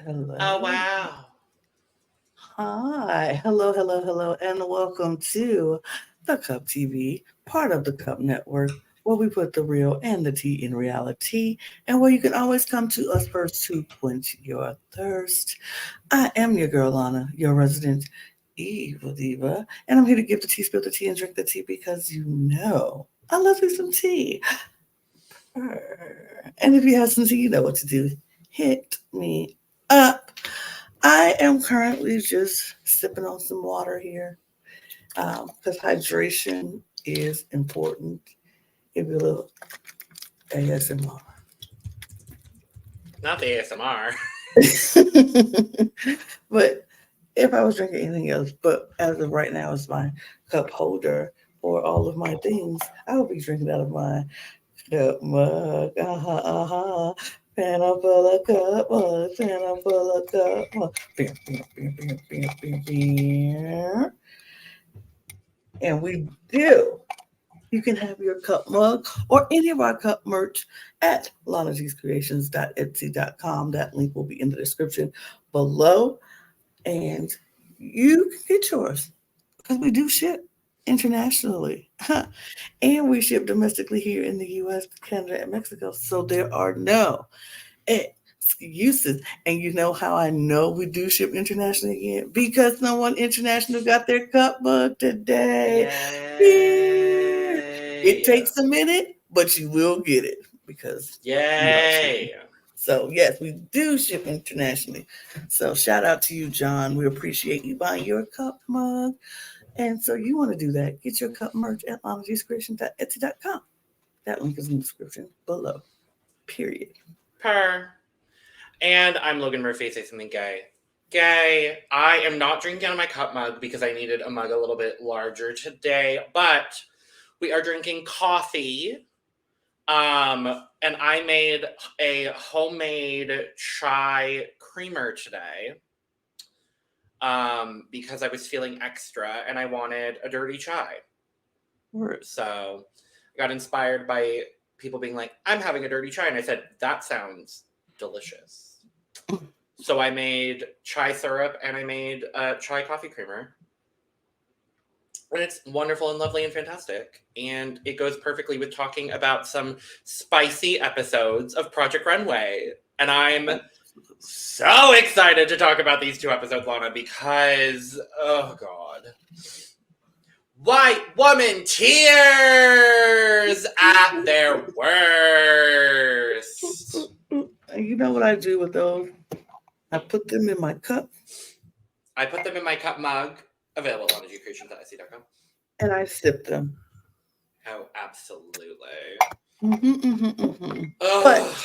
Oh, Hello. wow. Hi. Hello, and welcome to The Cup TV, part of the Cup Network, where we put the real and the tea in reality, and where you can always come to us first to quench your thirst. I am your girl, Lana, your resident evil diva, and I'm here to give the tea, spill the tea, and drink the tea because you know I love me some tea. And if you have some tea, you know what to do. Hit me up. I am currently just sipping on some water here because hydration is important. Give you a little ASMR. Not the ASMR. But if I was drinking anything else, but as of right now, it's my cup holder for all of my things. I will be drinking out of my cup mug. Pan full of cup mug. Pan full of cup mug. Bam, bam, bam, bam, bam, bam, bam. And we do. You can have your cup mug or any of our cup merch at lanagcreations.etsy.com. That link will be in the description below. And you can get yours because we do ship internationally. And we ship domestically here in the US, Canada, and Mexico. So there are no excuses. And you know how I know we do ship internationally again? Because someone international got their cup mug today. Yeah. It Yay. takes a minute, but you will get it because we are shipping. Yay. So yes, we do ship internationally. So shout out to you, John. We appreciate you buying your cup mug. And so you want to do that. Get your cup merch at lanagscreations.etsy.com. That link is in the description below. Period. Purr. And I'm Logan Murphy. Say something gay. Gay. I am not drinking out of my cup mug because I needed a mug a little bit larger today, but we are drinking coffee. And I made a homemade chai creamer today. Because I was feeling extra and I wanted a dirty chai. Word. So I got inspired by people being like, I'm having a dirty chai. And I said, that sounds delicious. So I made chai syrup and I made a chai coffee creamer. And it's wonderful and lovely and fantastic. And it goes perfectly with talking about some spicy episodes of Project Runway. And I'm so excited to talk about these two episodes, Lana, because, oh God. White woman tears at their worst. You know what I do with those? I put them in my cup I put them in my cup mug, available on education.sc.com. and I sip them. Oh, absolutely. But Ugh.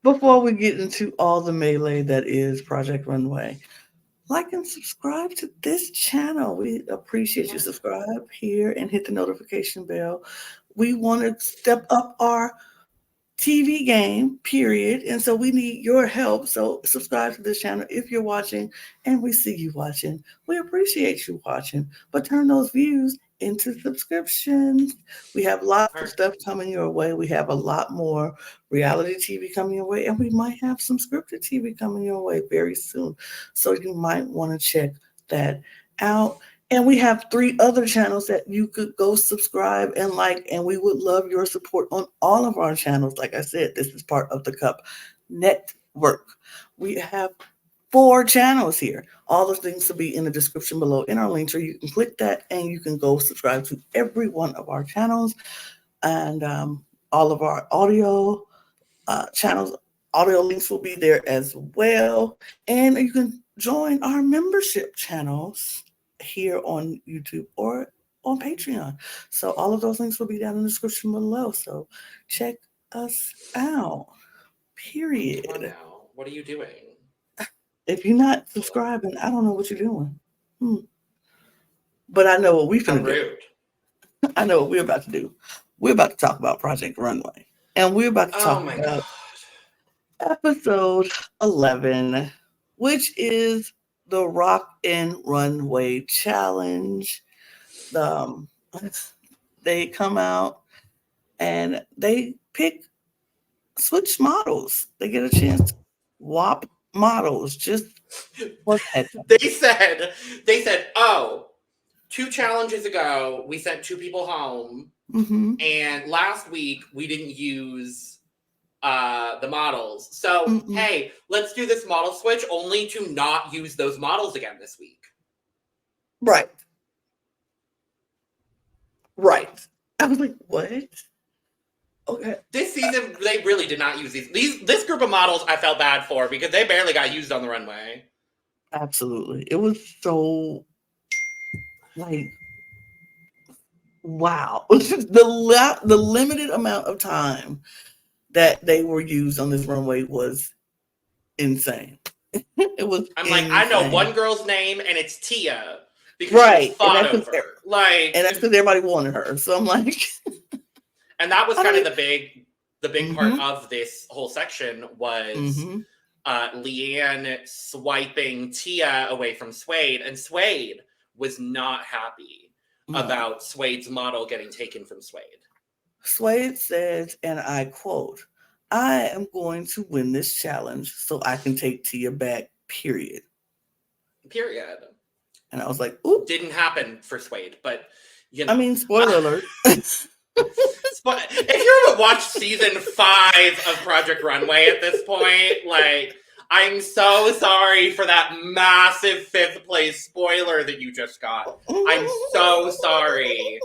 before we get into all the melee that is Project Runway, like and subscribe to this channel. We appreciate you. Subscribe here and hit the notification bell. We want to step up our TV game, period. And so we need your help. So subscribe to this channel if you're watching and we see you watching. We appreciate you watching, but turn those views into subscriptions. We have lots of stuff coming your way. We have a lot more reality TV coming your way, and we might have some scripted TV coming your way very soon. So you might want to check that out. And we have 3 other channels that you could go subscribe and like, and we would love your support on all of our channels. Like I said, this is part of the Cup Network. We have 4 channels here. All the things will be in the description below in our link tree. You can click that and you can go subscribe to every one of our channels and all of our audio channels. Audio links will be there as well. And you can join our membership channels here on YouTube or on Patreon. So all of those links will be down in the description below. So check us out. Period. Come on now. What are you doing? If you're not subscribing, I don't know what you're doing. But I know what we're How going to do. rude. I know what we're about to do. We're about to talk about Project Runway. And we're about to Oh talk my about God. episode 11, which is the Rock and Runway Challenge. Um, they come out and they pick switch models. They get a chance to swap models. Just what happened? They said, oh, 2 challenges ago, we sent 2 people home. Mm-hmm. And last week, we didn't use the models. So, hey, let's do this model switch only to not use those models again this week. Right. I was like, what? Okay. This season, they really did not use these. This group of models I felt bad for because they barely got used on the runway. Absolutely. It was so, like, wow. The limited amount of time that they were used on this runway was insane. It was like, I know one girl's name, and it's Tia. Because she was fought over. And that's because everybody wanted her. So I'm like... And that was kind of the big part of this whole section was Leanne swiping Tia away from Suede, and Suede was not happy about Suede's model getting taken from Suede. Suede says, and I quote, "I am going to win this challenge so I can take Tia back, period. And I was like, ooh. Didn't happen for Suede, but you know. I mean, spoiler alert. If you haven't watched season 5 of Project Runway at this point, like, I'm so sorry for that massive 5th place spoiler that you just got. I'm so sorry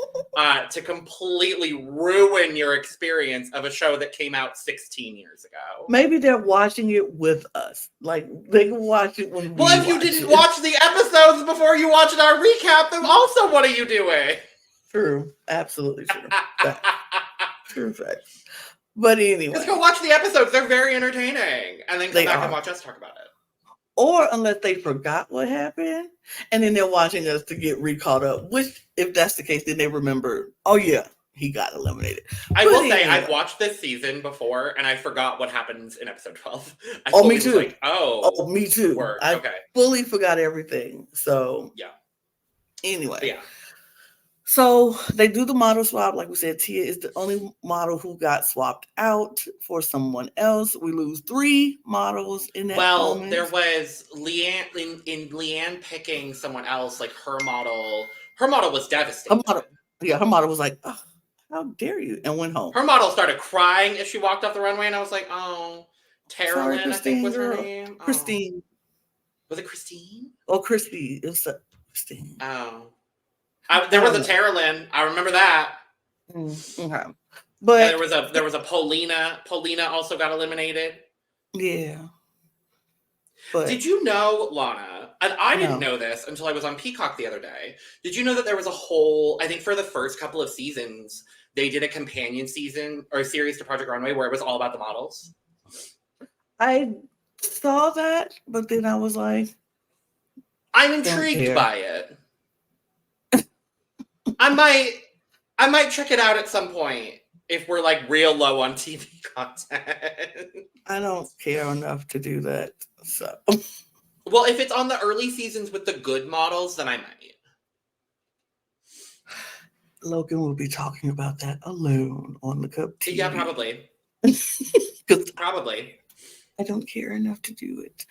to completely ruin your experience of a show that came out 16 years ago. Maybe they're watching it with us. Like, they can watch it when Well, if you didn't watch the episodes before you watched our recap, then also what are you doing? True. Absolutely true. True fact. But anyway. Just go watch the episodes. They're very entertaining. And then come back and watch us talk about it. Or unless they forgot what happened, and then they're watching us to get re-caught up. Which, if that's the case, then they remember, oh yeah, he got eliminated. I will say, I've watched this season before, and I forgot what happens in episode 12. Me too. Like, me too. I fully forgot everything. So, yeah. Anyway. Yeah. So they do the model swap. Like we said, Tia is the only model who got swapped out for someone else. We lose 3 models in that moment. There was Leanne, in Leanne picking someone else, like her model was devastated. Her model was like, oh, how dare you, and went home. Her model started crying as she walked off the runway, and I was like, oh, Tara, I think was her name. Christine. Was it Christine? Oh, Christy. It was Christine. Oh. There was a Tara Lynn. I remember that. Okay. But there was a Paulina. Paulina also got eliminated. Yeah. But did you know, Lana, and I didn't know this until I was on Peacock the other day. Did you know that there was a whole, I think for the first couple of seasons, they did a companion season or a series to Project Runway where it was all about the models? I saw that, but then I was like, I'm intrigued by it. I might check it out at some point if we're like real low on TV content. I don't care enough to do that. So, well, if it's on the early seasons with the good models, then I might. Logan will be talking about that alone on the Cup TV. Yeah, probably. Probably. I don't care enough to do it.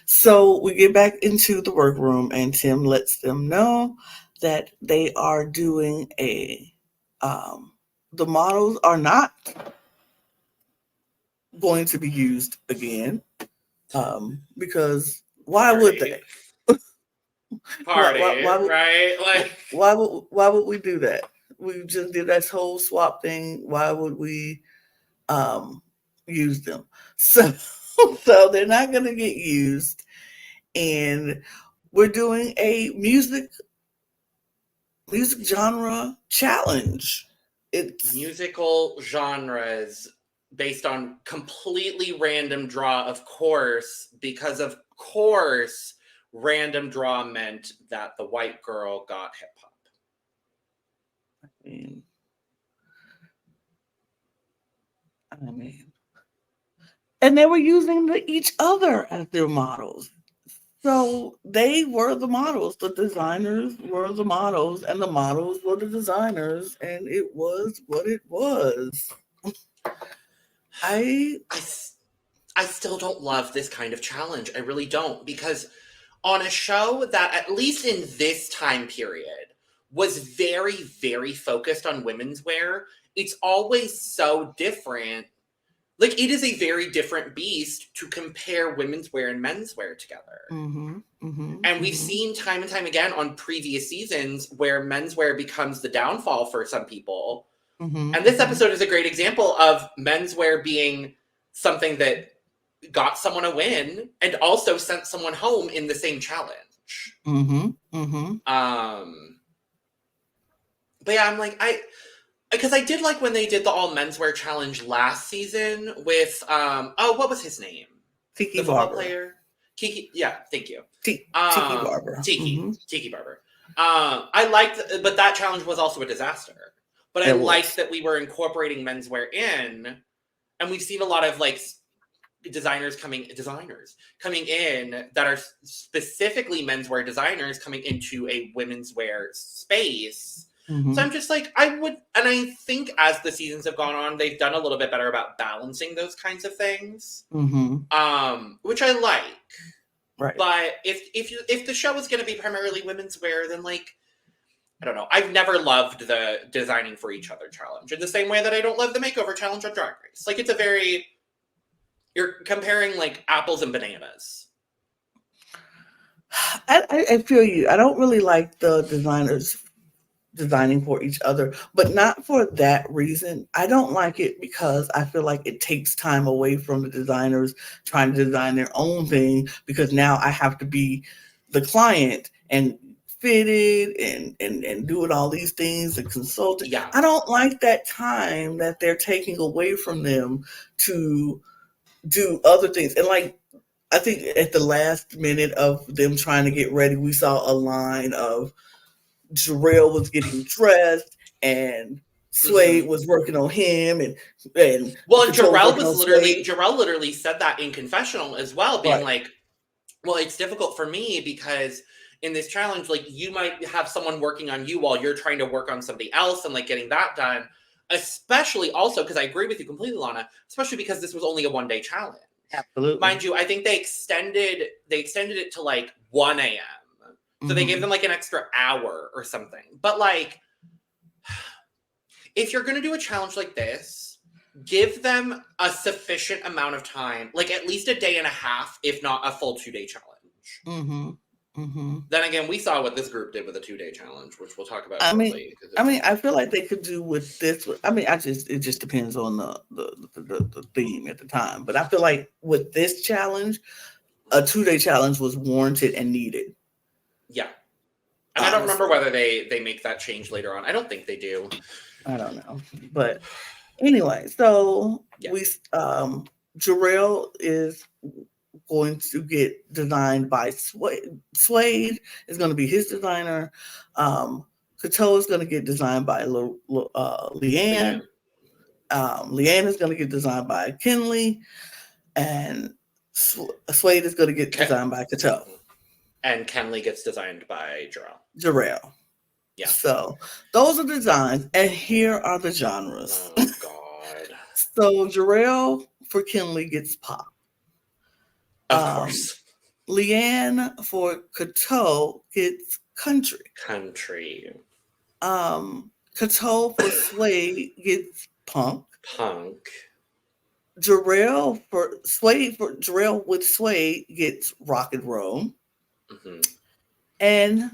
So we get back into the workroom, and Tim lets them know that they are doing the models are not going to be used again, because why would they? Party, right? Like, why would we do that? We just did that whole swap thing. Why would we use them? So they're not going to get used, and we're doing a music genre challenge. It's musical genres based on completely random draw, of course, because of course random draw meant that the white girl got hip hop. I mean, and they were using each other as their models. So they were the models. The designers were the models, and the models were the designers, and it was what it was. I I still don't love this kind of challenge. I really don't, because on a show that, at least in this time period, was very, very focused on women's wear, it's always so different. Like, it is a very different beast to compare women's wear and men's wear together. And we've seen time and time again on previous seasons where menswear becomes the downfall for some people. And this episode is a great example of menswear being something that got someone a win and also sent someone home in the same challenge. But yeah, I'm like, because I did like when they did the all menswear challenge last season with what was his name? Tiki the football Barber. player. Kiki, yeah, thank you. Tiki Barber. Tiki Barber. I liked, but that challenge was also a disaster. But I liked that we were incorporating menswear in, and we've seen a lot of like designers coming in that are specifically menswear designers coming into a women's wear space. So I'm just like, and I think as the seasons have gone on, they've done a little bit better about balancing those kinds of things, which I like. Right. But if the show is going to be primarily women's wear, then like, I don't know. I've never loved the designing for each other challenge in the same way that I don't love the makeover challenge on Drag Race. Like, you're comparing like apples and bananas. I feel you. I don't really like the designers designing for each other, but not for that reason. I don't like it because I feel like it takes time away from the designers trying to design their own thing, because now I have to be the client and fit it and doing all these things and consulting. Yeah. I don't like that time that they're taking away from them to do other things. And like, I think at the last minute of them trying to get ready, we saw a line of Jarrell was getting dressed and Suede was working on him, and Jarrell literally said that in confessional as well, being like, well, it's difficult for me because in this challenge, like, you might have someone working on you while you're trying to work on somebody else and like getting that done. Especially also because I agree with you completely, Lana, especially because this was only a 1-day challenge. Absolutely. Mind you, I think they extended it to like 1 a.m. So they gave them like an extra hour or something. But like, if you're going to do a challenge like this, give them a sufficient amount of time, like at least a day and a half, if not a full 2-day challenge. Then again, we saw what this group did with a 2-day challenge, which we'll talk about shortly. I feel like they could do with this. It just depends on the theme at the time. But I feel like with this challenge, a 2-day challenge was warranted and needed. Yeah. And I don't remember whether they make that change later on. I don't think they do. I don't know. But anyway, so Jarrell is going to get designed by Suede. Suede is going to be his designer. Coteau is going to get designed by Leanne. Leanne is going to get designed by Kinley. And Suede is going to get designed by Coteau. And Kenley gets designed by Jarrell. Yeah. So those are the designs, and here are the genres. Oh God. So Jarrell for Kinley gets pop. Of course. Leanne for Coteau gets country. Coteau for Suede gets punk. Jarrell with Suede gets rock and roll. And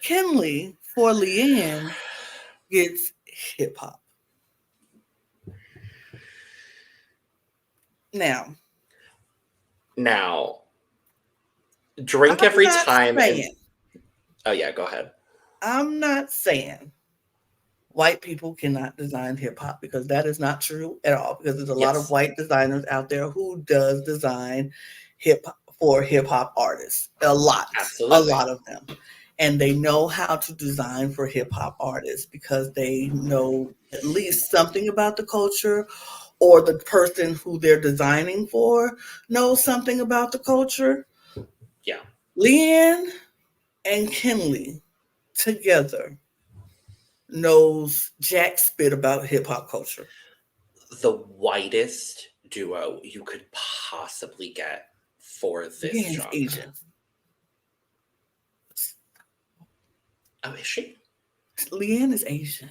Kinley for Leanne gets hip hop. Now, drink every time. Oh yeah, go ahead. I'm not saying white people cannot design hip hop, because that is not true at all. Because there's a lot of white designers out there who does design hip hop for hip hop artists. A lot of them. And they know how to design for hip hop artists because they know at least something about the culture, or the person who they're designing for knows something about the culture. Yeah. Leanne and Kinley together knows jack spit about hip hop culture. The whitest duo you could possibly get for this Leanne's genre. Asian. Oh, is she? Leanne is Asian.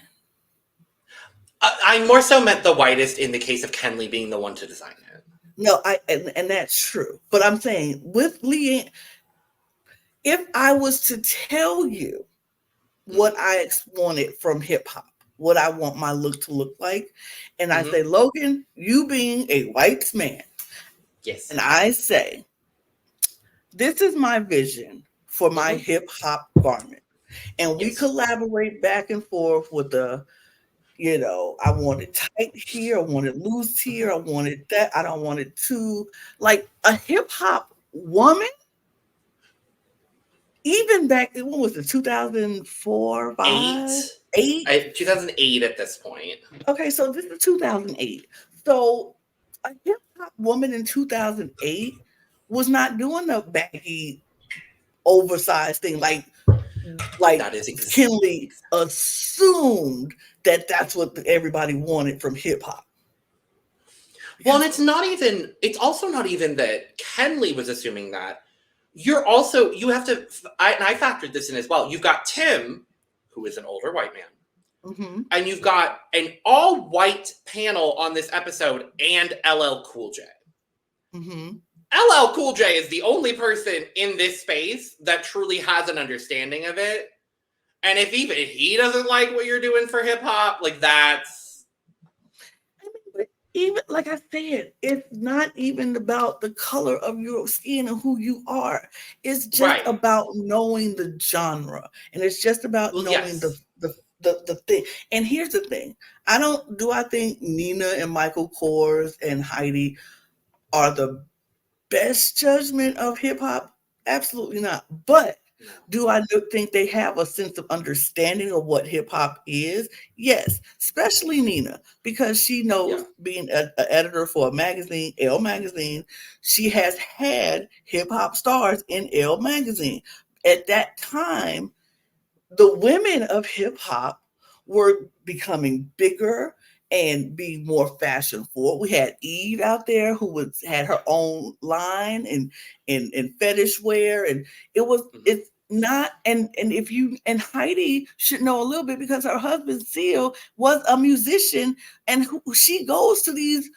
I more so meant the whitest in the case of Kenley being the one to design it. No, and that's true. But I'm saying with Leanne, if I was to tell you what I wanted from hip hop, what I want my look to look like, and I say, Logan, you being a white man, yes, and I say, this is my vision for my hip hop garment, and we collaborate back and forth with the, you know, I want it tight here, I want it loose here, I want it that, I don't want it too, like a hip hop woman. Even back, what was it, 2004, 5? 8? 2008 at this point. Okay, so this is 2008. So a hip hop woman in 2008 was not doing the baggy, oversized thing like that is Kenley assumed that that's what everybody wanted from hip hop. Well, and it's also not even that Kenley was assuming that. You have to, and I factored this in as well. You've got Tim, who is an older white man, and you've got an all-white panel on this episode and LL Cool J. LL Cool J is the only person in this space that truly has an understanding of it. And if even he doesn't like what you're doing for hip-hop, like that's... Even like I said, it's not even about the color of your skin and who you are. It's just about knowing the genre, and it's just about knowing the thing. And here's the thing: I think Nina and Michael Kors and Heidi are the best judgment of hip hop? Absolutely not. But do I think they have a sense of understanding of what hip hop is? Yes, especially Nina, because she knows being an editor for a magazine, Elle Magazine, she has had hip hop stars in Elle Magazine. At that time, the women of hip hop were becoming bigger and be more fashion forward. We had Eve out there who had her own line and fetish wear, and it's not and Heidi should know a little bit because her husband Seal was a musician, and she goes to these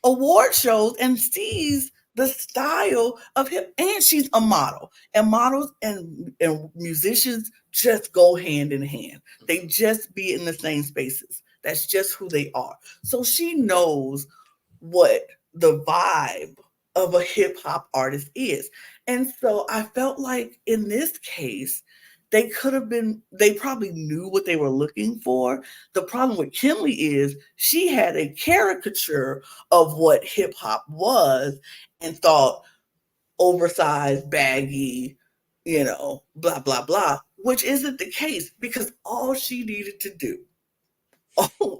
award shows and sees the style of him, and she's a model, and models and musicians just go hand in hand. They just be in the same spaces. That's just who they are. So she knows what the vibe of a hip hop artist is. And so I felt like in this case, they probably knew what they were looking for. The problem with Kenley is she had a caricature of what hip hop was and thought oversized, baggy, blah, blah, blah, which isn't the case because all she needed to do,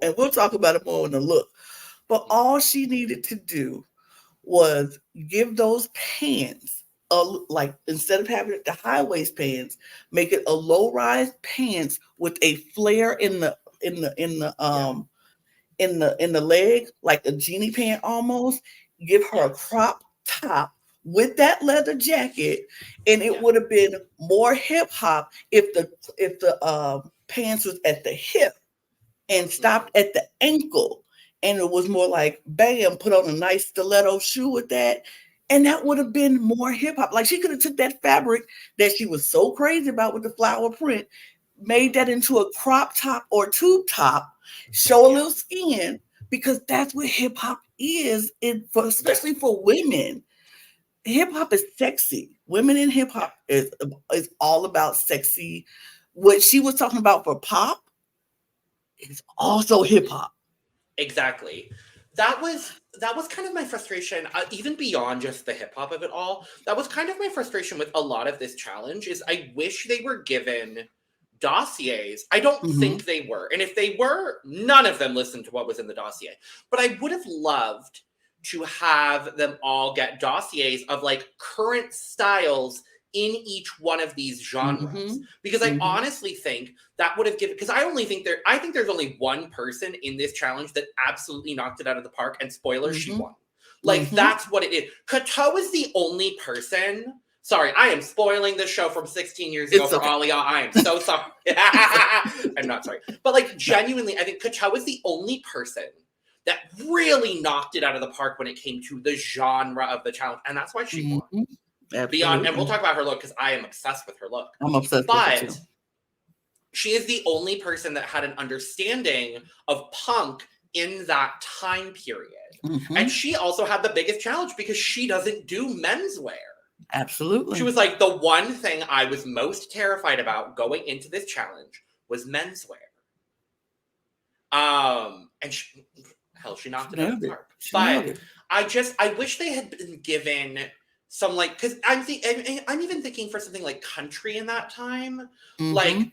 and we'll talk about it more in the look, but all she needed to do was give those pants, like instead of having it the high waist pants, make it a low rise pants with a flare in the leg, like a genie pant almost. Give her a crop top with that leather jacket, and it would have been more hip hop if the pants was at the hip and stopped at the ankle, and it was more like bam, put on a nice stiletto shoe with that, and that would have been more hip hop. Like she could have took that fabric that she was so crazy about with the flower print, made that into a crop top or tube top, show a little skin, because that's what hip hop is, especially for women. Hip hop is sexy. Women in hip hop is all about sexy. What she was talking about for pop is also hip hop. Exactly. That was kind of my frustration, even beyond just the hip hop of it all. That was kind of my frustration with a lot of this challenge. Is I wish they were given dossiers. I don't think they were, and if they were, none of them listened to what was in the dossier. But I would have loved to have them all get dossiers of like current styles in each one of these genres, because I honestly think that would have given, because I think there's only one person in this challenge that absolutely knocked it out of the park, and spoiler, she won. Like, that's what it is. Kato is the only person. Sorry, I am spoiling this show from 16 years ago for all of y'all. I am so sorry. I'm not sorry. But, like, genuinely, I think Kato is the only person that really knocked it out of the park when it came to the genre of the challenge. And that's why she won. Beyond, and we'll talk about her look because I am obsessed with her look. I'm obsessed with her too. She is the only person that had an understanding of punk in that time period. And she also had the biggest challenge because she doesn't do menswear. Absolutely. She was like, the one thing I was most terrified about going into this challenge was menswear. And she knocked it out of the park. But I wish they had been given some, like, because I'm even thinking for something like country in that time, like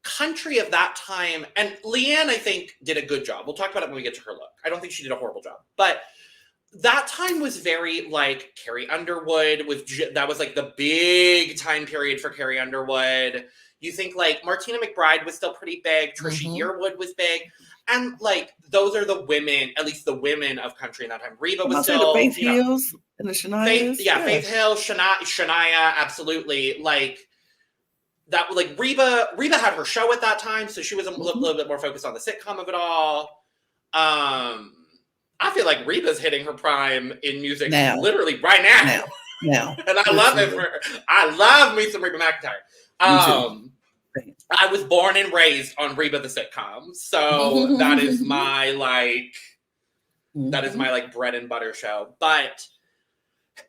country of that time. And Leanne, I think, did a good job. We'll talk about it when we get to her look. I don't think she did a horrible job, but that time was very, like, Carrie Underwood that was like the big time period for Carrie Underwood. You think, like, Martina McBride was still pretty big. Trisha Yearwood was big. And, like, those are the women, at least the women of country in that time. Reba was still, the Faith Hills and the Shanias. Faith Hill, Shania, absolutely. Like, that, like, Reba had her show at that time, so she was a little bit more focused on the sitcom of it all. I feel like Reba's hitting her prime in music literally right now. And I love it for her. I love me some Reba McEntire. I was born and raised on Reba the sitcom, so that is my bread and butter show. But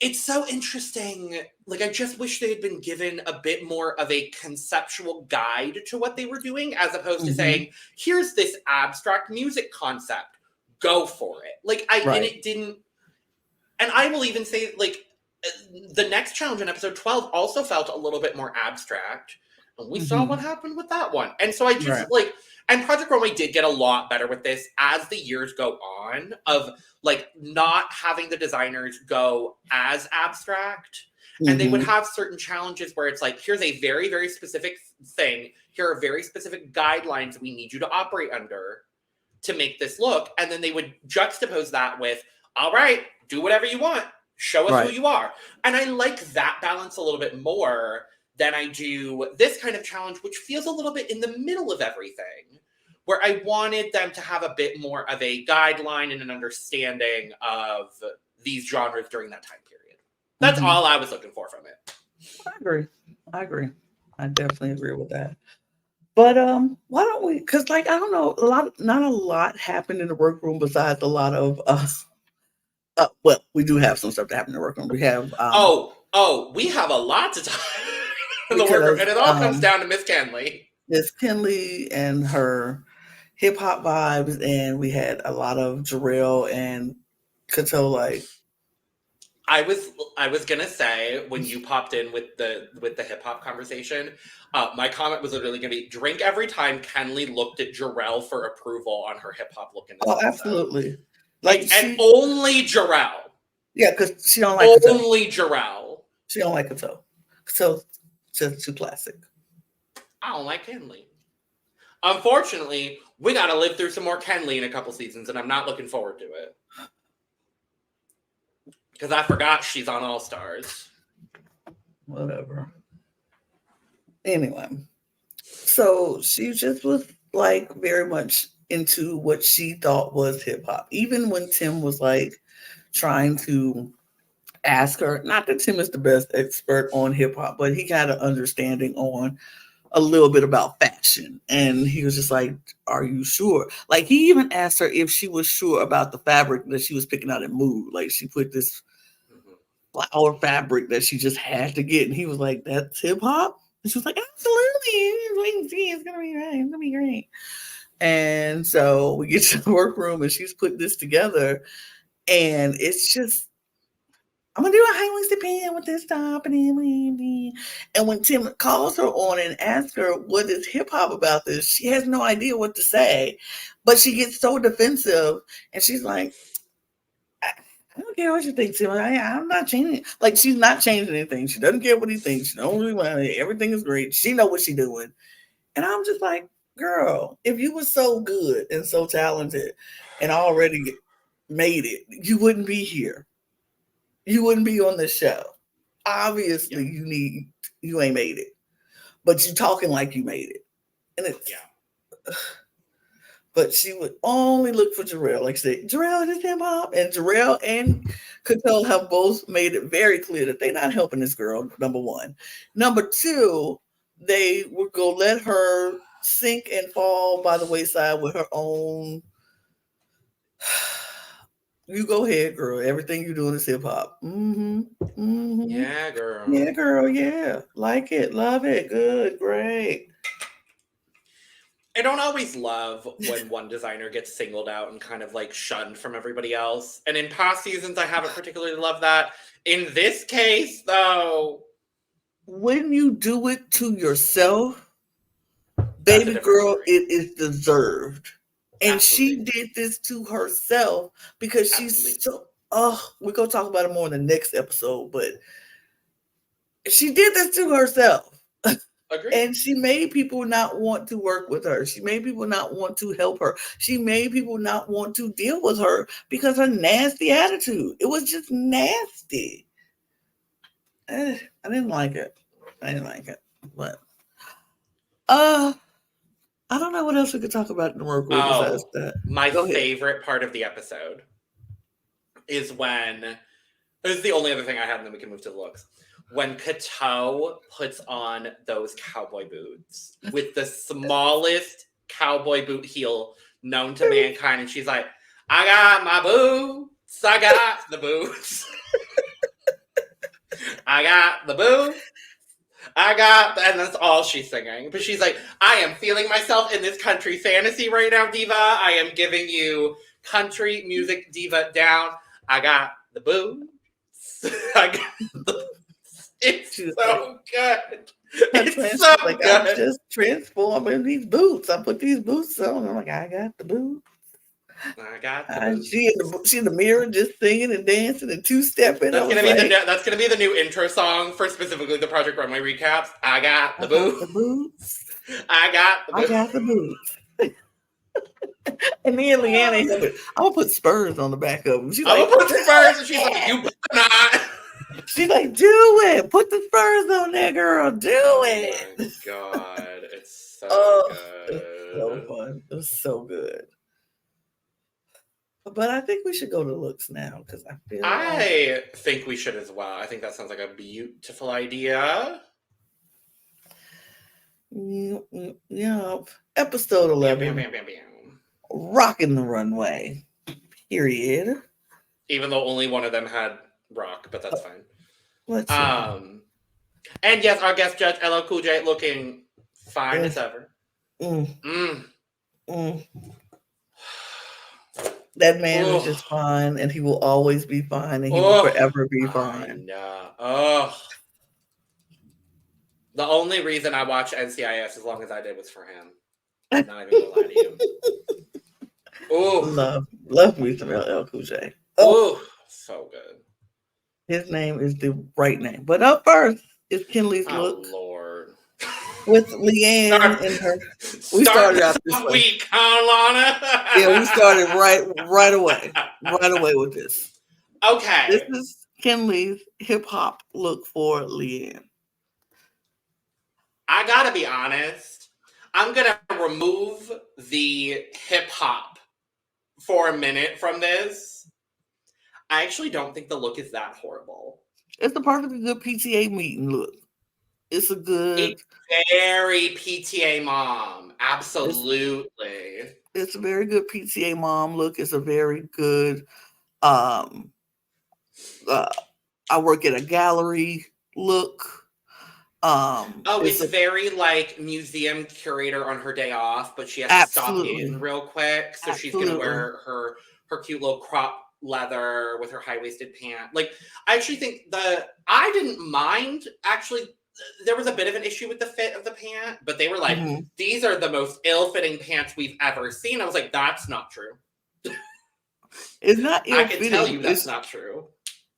it's so interesting. Like, I just wish they had been given a bit more of a conceptual guide to what they were doing, as opposed to saying, "Here's this abstract music concept, go for it." Like, and it didn't. And I will even say, like, the next challenge in episode 12 also felt a little bit more abstract. And we saw what happened with that one. And so I just and Project Runway did get a lot better with this as the years go on, of, like, not having the designers go as abstract. And they would have certain challenges where it's like, here's a very, very specific thing. Here are very specific guidelines we need you to operate under to make this look. And then they would juxtapose that with, all right, do whatever you want. Show us who you are. And I like that balance a little bit more than I do this kind of challenge, which feels a little bit in the middle of everything, where I wanted them to have a bit more of a guideline and an understanding of these genres during that time period. That's all I was looking for from it. I agree. I definitely agree with that. But why don't we? Because, like, I don't know, not a lot happened in the workroom besides a lot of well, we do have some stuff to happen in the workroom. We have we have a lot to talk in the workroom, and it all comes down to Miss Kenley. Miss Kenley and her hip hop vibes, and we had a lot of Jarrell and Kato. Like, I was gonna say, when you popped in with the hip hop conversation, my comment was literally gonna be, drink every time Kenley looked at Jarrell for approval on her hip hop look in this episode. Absolutely. And only Jarrell. Yeah, because she don't like only Jarrell. She don't like Kato. Kato's just too classic. I don't like Kenley. Unfortunately, we got to live through some more Kenley in a couple seasons, and I'm not looking forward to it. Because I forgot she's on All Stars. Whatever. Anyway, so she just was, like, very much into what she thought was hip hop. Even when Tim was, like, trying to ask her, not that Tim is the best expert on hip hop, but he got an understanding on a little bit about fashion. And he was just like, are you sure? Like, he even asked her if she was sure about the fabric that she was picking out in Mood. Like, she put this flower fabric that she just had to get. And he was like, that's hip hop? And she was like, absolutely. Wait and see. It's going to be right. It's going to be great. And so we get to the workroom and she's put this together. And it's just, I'm going to do a high-waisted pant with this top. And when Tim calls her on and asks her what is hip-hop about this, she has no idea what to say. But she gets so defensive. And she's like, I don't care what you think, Tim. I'm not changing. Like, she's not changing anything. She doesn't care what he thinks. She don't really want it. Everything is great. She know what she's doing. And I'm just like, girl, if you were so good and so talented and already made it, you wouldn't be here. You wouldn't be on the show. Obviously, you ain't made it, but you talking like you made it, and it's But she would only look for Jarrell. Like I said, Jarrell is hip hop, and Jarrell and Cattell have both made it very clear that they're not helping this girl. Number one, number two, they would go let her sink and fall by the wayside with her own. You go ahead, girl. Everything you're doing is hip hop. Yeah, girl. Yeah, girl. Yeah. Like it. Love it. Good. Great. I don't always love when one designer gets singled out and kind of like shunned from everybody else. And in past seasons, I haven't particularly loved that. In this case, though, when you do it to yourself, baby girl, story. it is deserved. And Absolutely. she did this to herself because she's so, we're going to talk about it more in the next episode, but she did this to herself. Agreed. And she made people not want to work with her. She made people not want to help her. She made people not want to deal with her because her nasty attitude. It was just nasty. I didn't like it. But I don't know what else we could talk about in the work group besides that. My favorite part of the episode is when, this is the only other thing I had, and then we can move to the looks. When Cattell puts on those cowboy boots with the smallest cowboy boot heel known to mankind, and she's like, I got my boots, I got the boots. I got the boots. And that's all she's singing. But she's like, I am feeling myself in this country fantasy right now, diva. I am giving you country music diva down. I got the boots. I got the It's so good. It's so like, good. I'm just transforming these boots. I put these boots on. I'm like, I got the boots. I got the boots. She in the mirror just singing and dancing and two-stepping. That's gonna be the new intro song for specifically the Project Runway recaps. I got the boots. I got the boots. I got the boots. And then Leanne, I'm gonna put spurs on the back of them. I'm gonna put spurs, and she's like, "You better not." She's like, "Do it! Put the spurs on there, girl. Do it!" Oh my god, it's so good. It's so fun. It was so good. But I think we should go to looks now because I think we should as well. I think that sounds like a beautiful idea. Yeah. Episode 11. Bam, bam, bam, bam. Rocking the Runway. Period. Even though only one of them had rock, but that's fine. Let's see. And yes, our guest judge, LL Cool J, looking fine as ever. That man is just fine, and he will always be fine, and he will forever be fine. No. The only reason I watched NCIS as long as I did was for him. I'm not even gonna lie to you. Love me some LL Cool J. So good. His name is the right name. But up first is Kinley's look. Oh, Lord. With Leanne and her. We started out this week, huh, Lana? Yeah, we started right away. Right away with this. Okay. This is Kinley's hip-hop look for Leanne. I gotta be honest. I'm gonna remove the hip-hop for a minute from this. I actually don't think the look is that horrible. It's a perfectly good PTA meeting look. It's a good... It's very PTA mom. Absolutely. It's a very good PTA mom look. It's a very good... I work at a gallery look. It's very like museum curator on her day off, but she has to stop in real quick. So she's going to wear her cute little crop leather with her high-waisted pant. Like, I actually think I didn't mind, actually. There was a bit of an issue with the fit of the pant, but they were like, these are the most ill-fitting pants we've ever seen. I was like, that's not true. It's not ill-fitting. I can tell you that's not true.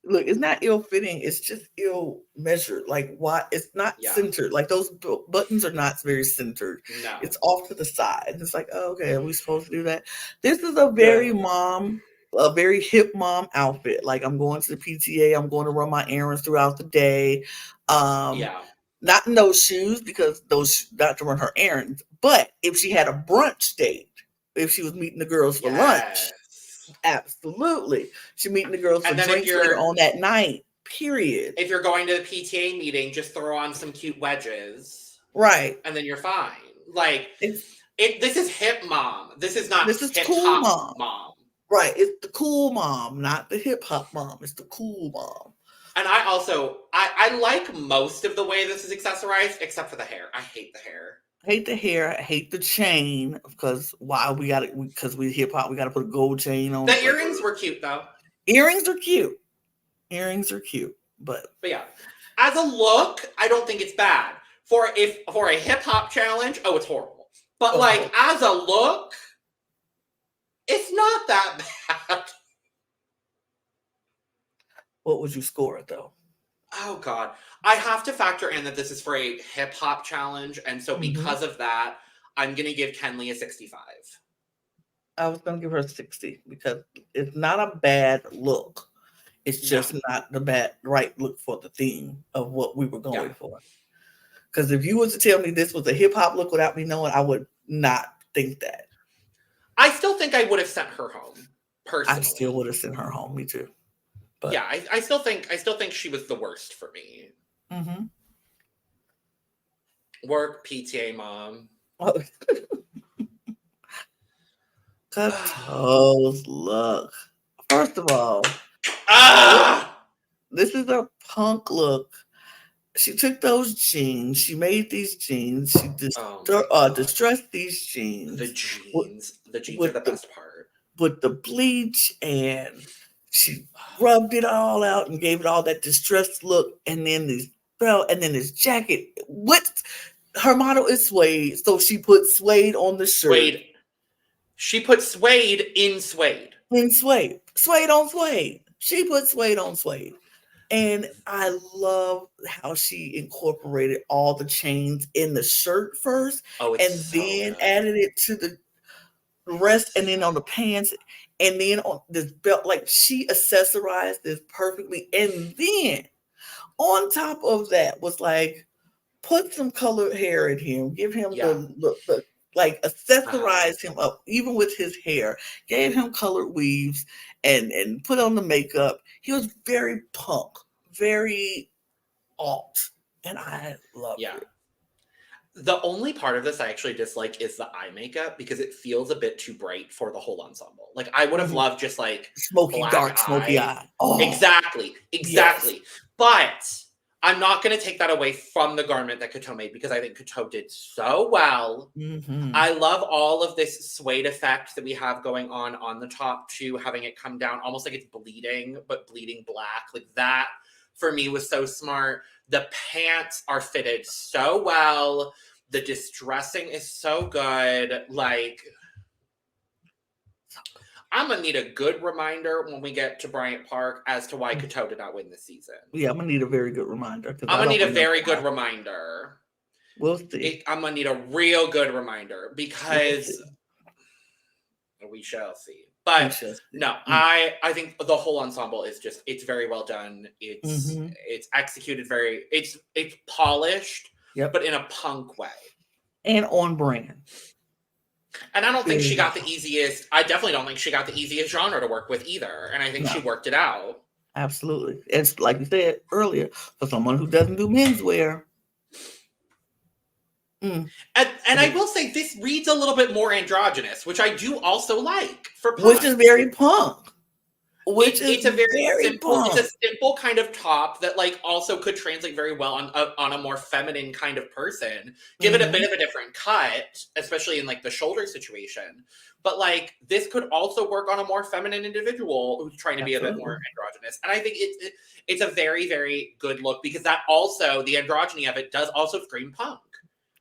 Look, it's not ill-fitting. It's just ill-measured. Like, why? It's not centered. Like, those buttons are not very centered. No. It's off to the side. It's like, okay, are we supposed to do that? This is a very mom a very hip mom outfit. Like, I'm going to the PTA, I'm going to run my errands throughout the day. Yeah. Not in those shoes because those not to run her errands. But if she had a brunch date, if she was meeting the girls for lunch, Yes. absolutely. She meeting the girls for And then drinks later on that night. Period. if you're going to the PTA meeting, just throw on some cute wedges. Right. And then you're fine. Like, It's this is hip mom. This is not this is hip cool hop mom. Right. It's the cool mom, not the hip hop mom. It's the cool mom. And I also I like most of the way this is accessorized, except for the hair. I hate the hair. I hate the hair. I hate the chain because why we got it? Because we hip hop, we got to put a gold chain on. The earrings were cute though. Earrings are cute. Earrings are cute, but yeah, as a look, I don't think it's bad. For a hip hop challenge, it's horrible. But like as a look, it's not that bad. What would you score it though? Oh God, I have to factor in that this is for a hip hop challenge, and so because of that, I'm gonna give Kenley a 65. I was gonna give her a 60 because it's not a bad look. It's just not the right look for the theme of what we were going for. Because if you were to tell me this was a hip hop look without me knowing, I would not think that. I still think I would have sent her home. Personally, I still would have sent her home. Me too. But yeah, I still think she was the worst for me. Mm-hmm. Work PTA mom. Kato's look. First of all, this is a punk look. She took those jeans. She made these jeans. She distressed these jeans. The jeans are the best part. With the bleach, and she rubbed it all out and gave it all that distressed look. And then this jacket. What her model is suede, so she put suede on the shirt. Suede. She put suede in suede. In suede. Suede on suede. She put suede on suede. And I love how she incorporated all the chains in the shirt first, and then added it to the rest, and then on the pants, and then on this belt. Like, she accessorized this perfectly. And then on top of that was like, put some colored hair in him, give him the like accessorize him up, even with his hair, gave him colored weaves and put on the makeup. He was very punk, very alt, and I love it. The only part of this I actually dislike is the eye makeup because it feels a bit too bright for the whole ensemble. Like, I would have loved just like smoky eye. Oh. Exactly. Yes. But I'm not going to take that away from the garment that Kato made because I think Kato did so well. Mm-hmm. I love all of this suede effect that we have going on the top too, having it come down almost like it's bleeding, but bleeding black. Like, that for me was so smart. The pants are fitted so well. The distressing is so good. Like, I'm going to need a good reminder when we get to Bryant Park as to why Kato did not win this season. Yeah, I'm going to need a very good reminder. I'm going to need a very good reminder. We'll see. I'm going to need a real good reminder because we shall see. But no, I think the whole ensemble is just, it's very well done. It's executed it's polished, but in a punk way. And on brand. And I don't think she got the easiest, I definitely don't think she got the easiest genre to work with either. And I think she worked it out. Absolutely. It's like you said earlier, for someone who doesn't do menswear. And I will say this reads a little bit more androgynous, which I do also like for punk. Which is very punk. It's a very simple, it's a simple kind of top that like also could translate very well on a more feminine kind of person. Give it a bit of a different cut, especially in like the shoulder situation. But like this could also work on a more feminine individual who's trying to be a bit more androgynous. And I think it's a very, very good look because that also, the androgyny of it does also scream punk.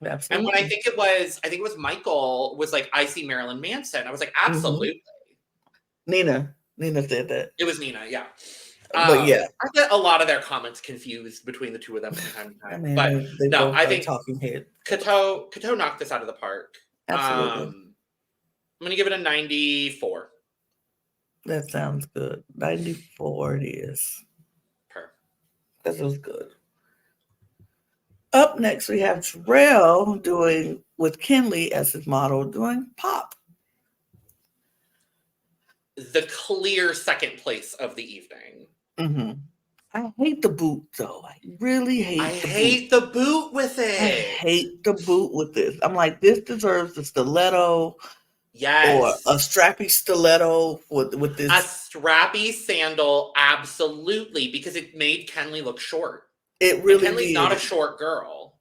Absolutely. And when I think it was Michael was like, I see Marilyn Manson. I was like, absolutely. Nina said that. It was Nina, yeah. But yeah, I get a lot of their comments confused between the two of them from time to time. I mean, but no, I think talking head. Kato knocked this out of the park. Absolutely. I'm gonna give it a 94. That sounds good. 94 it is. Per. That was good. Up next, we have Terrell doing, with Kenley as his model, doing pop. The clear second place of the evening. Mm-hmm. I hate the boot, though. I really hate the boot with it. I hate the boot with this. I'm like, this deserves a stiletto or Yes. a strappy stiletto with this. A strappy sandal, absolutely, because it made Kenley look short. It really and Kenley's did. not a short girl.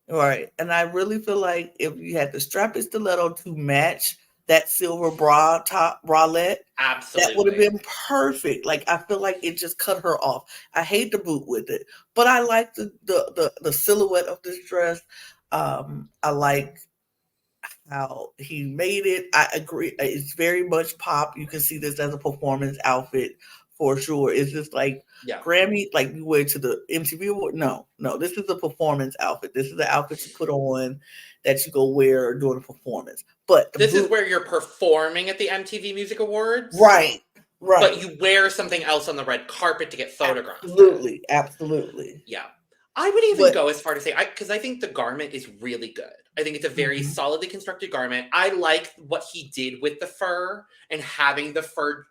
Right. And I really feel like if you had the strappy stiletto to match that silver bralette, Absolutely. that would have been perfect. Like, I feel like it just cut her off. I hate the boot with it, but I like the silhouette of this dress. I like how he made it. I agree. It's very much pop. You can see this as a performance outfit for sure. It's just like Grammy, like you wear to the MTV Award. No, this is a performance outfit. This is the outfit you put on that you go wear during a performance. But this is where you're performing at the MTV Music Awards. Right. But you wear something else on the red carpet to get photographed. Absolutely. Yeah. I would even go as far to say, because I think the garment is really good. I think it's a very solidly constructed garment. I like what he did with the fur and having the fur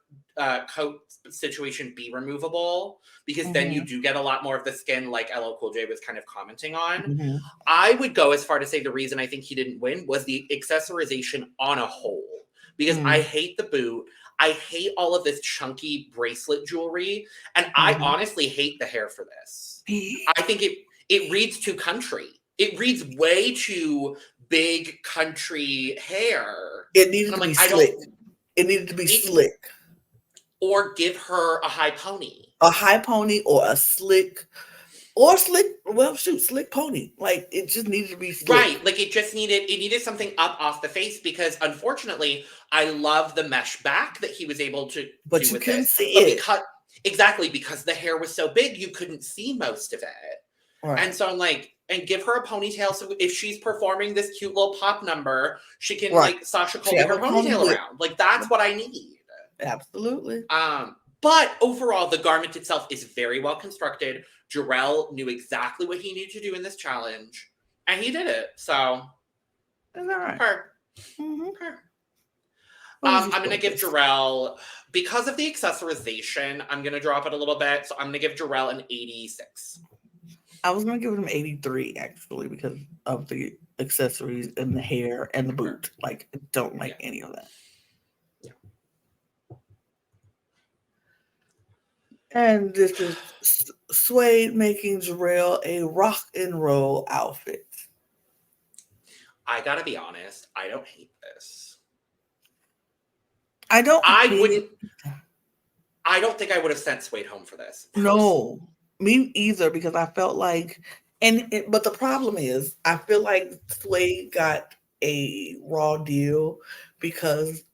coat situation be removable, because then you do get a lot more of the skin, like LL Cool J was kind of commenting on. I would go as far to say the reason I think he didn't win was the accessorization on a whole, because I hate the boot. I hate all of this chunky bracelet jewelry, and I honestly hate the hair for this. I think it reads too country. It reads way too big country hair. It needed to be slick. It needed to be slick. Or give her a high pony. A high pony or a slick pony. Like, it just needed to be slick. Right. Like, it needed something up off the face, because unfortunately, I love the mesh back that he was able to but do you with couldn't this. see it. Because the hair was so big, you couldn't see most of it. Right. And so I'm like, and give her a ponytail, so if she's performing this cute little pop number, she can like Sasha Colby her ponytail around. Like, that's what I need. Absolutely. But overall, the garment itself is very well constructed. Jarrell knew exactly what he needed to do in this challenge, and he did it. So, that's all right. Her. I'm going to give Jarrell, because of the accessorization, I'm going to drop it a little bit. So I'm going to give Jarrell an 86. I was going to give him 83, actually, because of the accessories and the hair and the boot. Like, I don't like any of that. Yeah. And this is Suede making Jarrell a rock and roll outfit. I got to be honest, I don't hate this. I don't think I would have sent Suede home for this. No, me either, because I felt like, but the problem is, I feel like Suede got a raw deal because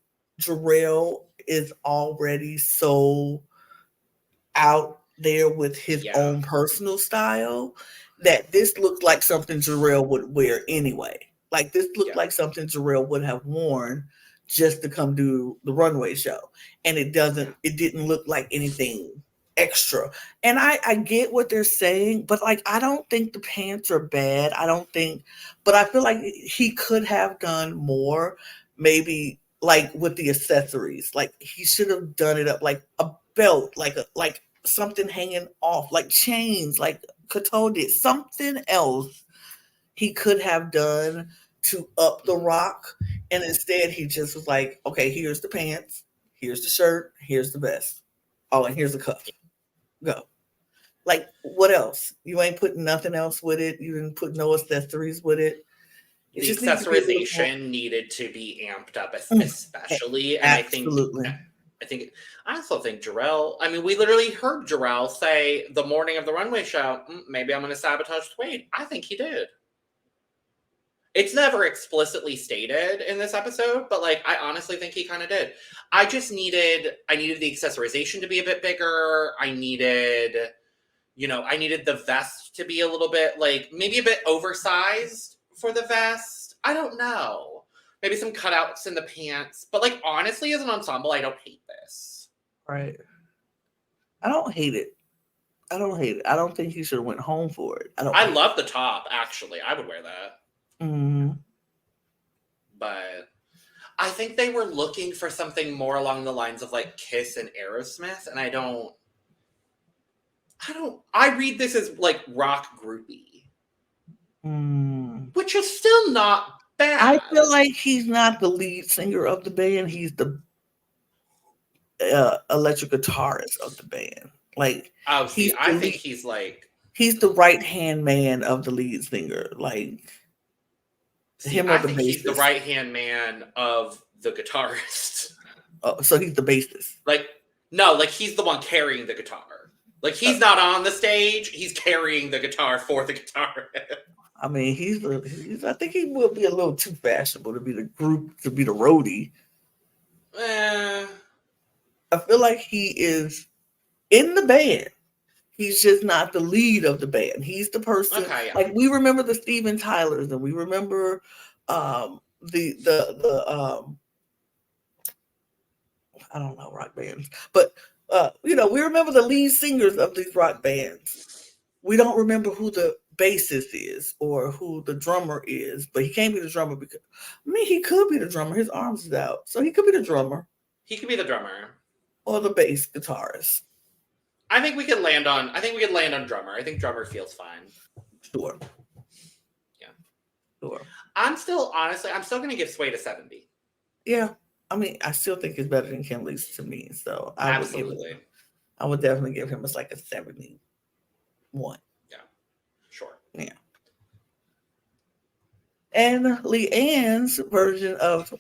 Jarrell is already so out there with his own personal style that this looked like something Jarrell would wear anyway. Like, this looked like something Jarrell would have worn just to come do the runway show. And it didn't look like anything extra. And I get what they're saying, but like, I don't think the pants are bad. But I feel like he could have done more, maybe like with the accessories. Like, he should have done it up like a belt, like something hanging off, like chains, like Cato did. Something else he could have done to up the rock, and instead he just was like, okay, here's the pants, here's the shirt, here's the vest, oh, and here's the cuff, go. Like, what else? You ain't putting nothing else with it. You didn't put no accessories with it. The accessorization needed to be amped up, especially, and I also think Jarrell, I mean, we literally heard Jarrell say the morning of the runway show, maybe I'm going to sabotage Suede. I think he did. It's never explicitly stated in this episode, but like, I honestly think he kind of did. I needed the accessorization to be a bit bigger. I needed the vest to be a little bit, like, maybe a bit oversized for the vest. I don't know. Maybe some cutouts in the pants. But like, honestly, as an ensemble, I don't hate this. Right. I don't hate it. I don't hate it. I don't think he should have went home for it. I love the top, actually. I would wear that. But I think they were looking for something more along the lines of like Kiss and Aerosmith, and I read this as like rock groupie, which is still not bad. I feel like he's not the lead singer of the band. He's the electric guitarist of the band. Like, I think he's like, he's the right hand man of the lead singer. Like, I think he's the right hand man of the guitarist. Oh, so he's the bassist. Like, no, like he's the one carrying the guitar. Like, he's not on the stage; he's carrying the guitar for the guitarist. I mean, I think he will be a little too fashionable to be the roadie. I feel like he is in the band. He's just not the lead of the band. He's the person. Okay, yeah. Like, we remember the Steven Tylers, and we remember the I don't know, rock bands, but we remember the lead singers of these rock bands. We don't remember who the bassist is or who the drummer is, but he can't be the drummer because he could be the drummer. His arms is out, so he could be the drummer. He could be the drummer or the bass guitarist. I think we could land on drummer. I think drummer feels fine. Sure. Yeah. Sure. I'm still going to give Suede a 70. Yeah. I mean, I still think it's better than Kim Lee's to me. So I would definitely give him a 71. Yeah. Sure. Yeah. And Leanne's version of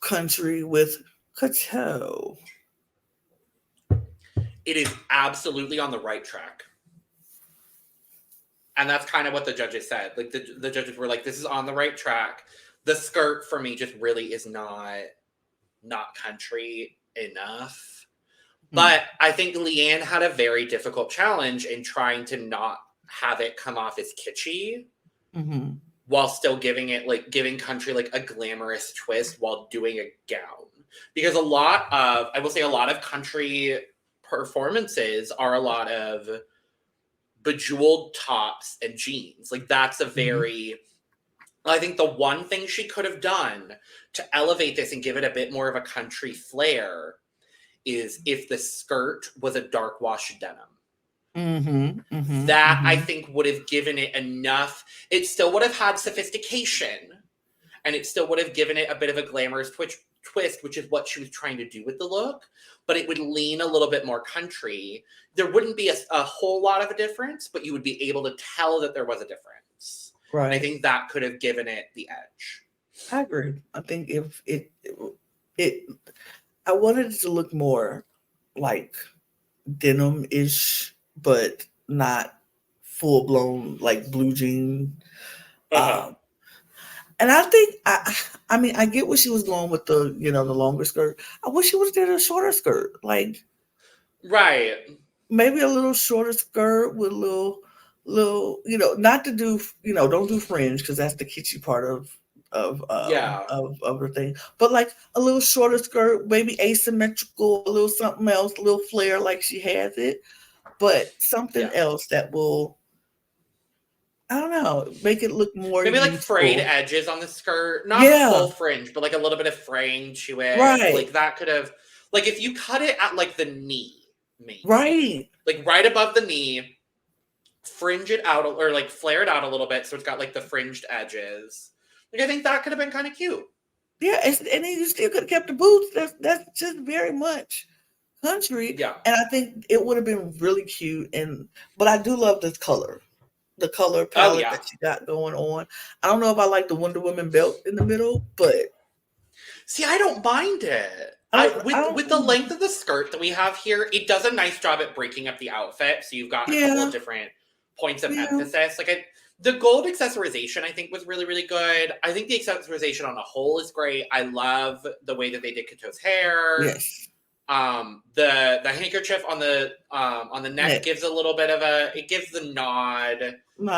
Country with Coteau. It is absolutely on the right track. And that's kind of what the judges said. Like, the judges were like, this is on the right track. The skirt for me just really is not country enough. But I think Leanne had a very difficult challenge in trying to not have it come off as kitschy while still giving country like a glamorous twist while doing a gown. Because a lot of country performances are a lot of bejeweled tops and jeans. Like, that's a very I think the one thing she could have done to elevate this and give it a bit more of a country flair is if the skirt was a dark wash denim. I think would have given it enough. It still would have had sophistication, and it still would have given it a bit of a glamorous twist, which is what she was trying to do with the look, but it would lean a little bit more country. There wouldn't be a whole lot of a difference, but you would be able to tell that there was a difference. Right. And I think that could have given it the edge. I agree. I think if I wanted it to look more like denim-ish, but not full-blown like blue jean. And I think I get what she was going with the the longer skirt. I wish she would have did a shorter skirt, like maybe a little shorter skirt with a little not to do don't do fringe because that's the kitschy part of the thing, but like a little shorter skirt, maybe asymmetrical, a little something else, a little flare like she has it, but something else that will, I don't know, make it look more maybe useful. Like frayed edges on the skirt, not full fringe, but like a little bit of fraying to it. Right. Like that could have, like if you cut it at like the knee, maybe. Right. Like right above the knee, fringe it out or like flare it out a little bit so it's got like the fringed edges. Like I think that could have been kind of cute. Yeah, and then you still could have kept the boots. That's just very much country. Yeah. And I think it would have been really cute. But I do love this color. The color palette that she got going on. I don't know if I like the Wonder Woman belt in the middle, but see, I don't mind it. With the length of the skirt that we have here, it does a nice job at breaking up the outfit. So you've got a couple of different points of emphasis. Like the gold accessorization, I think, was really, really good. I think the accessorization on a whole is great. I love the way that they did Coteau's hair. Yes. The handkerchief on the neck gives a little bit of it gives the nod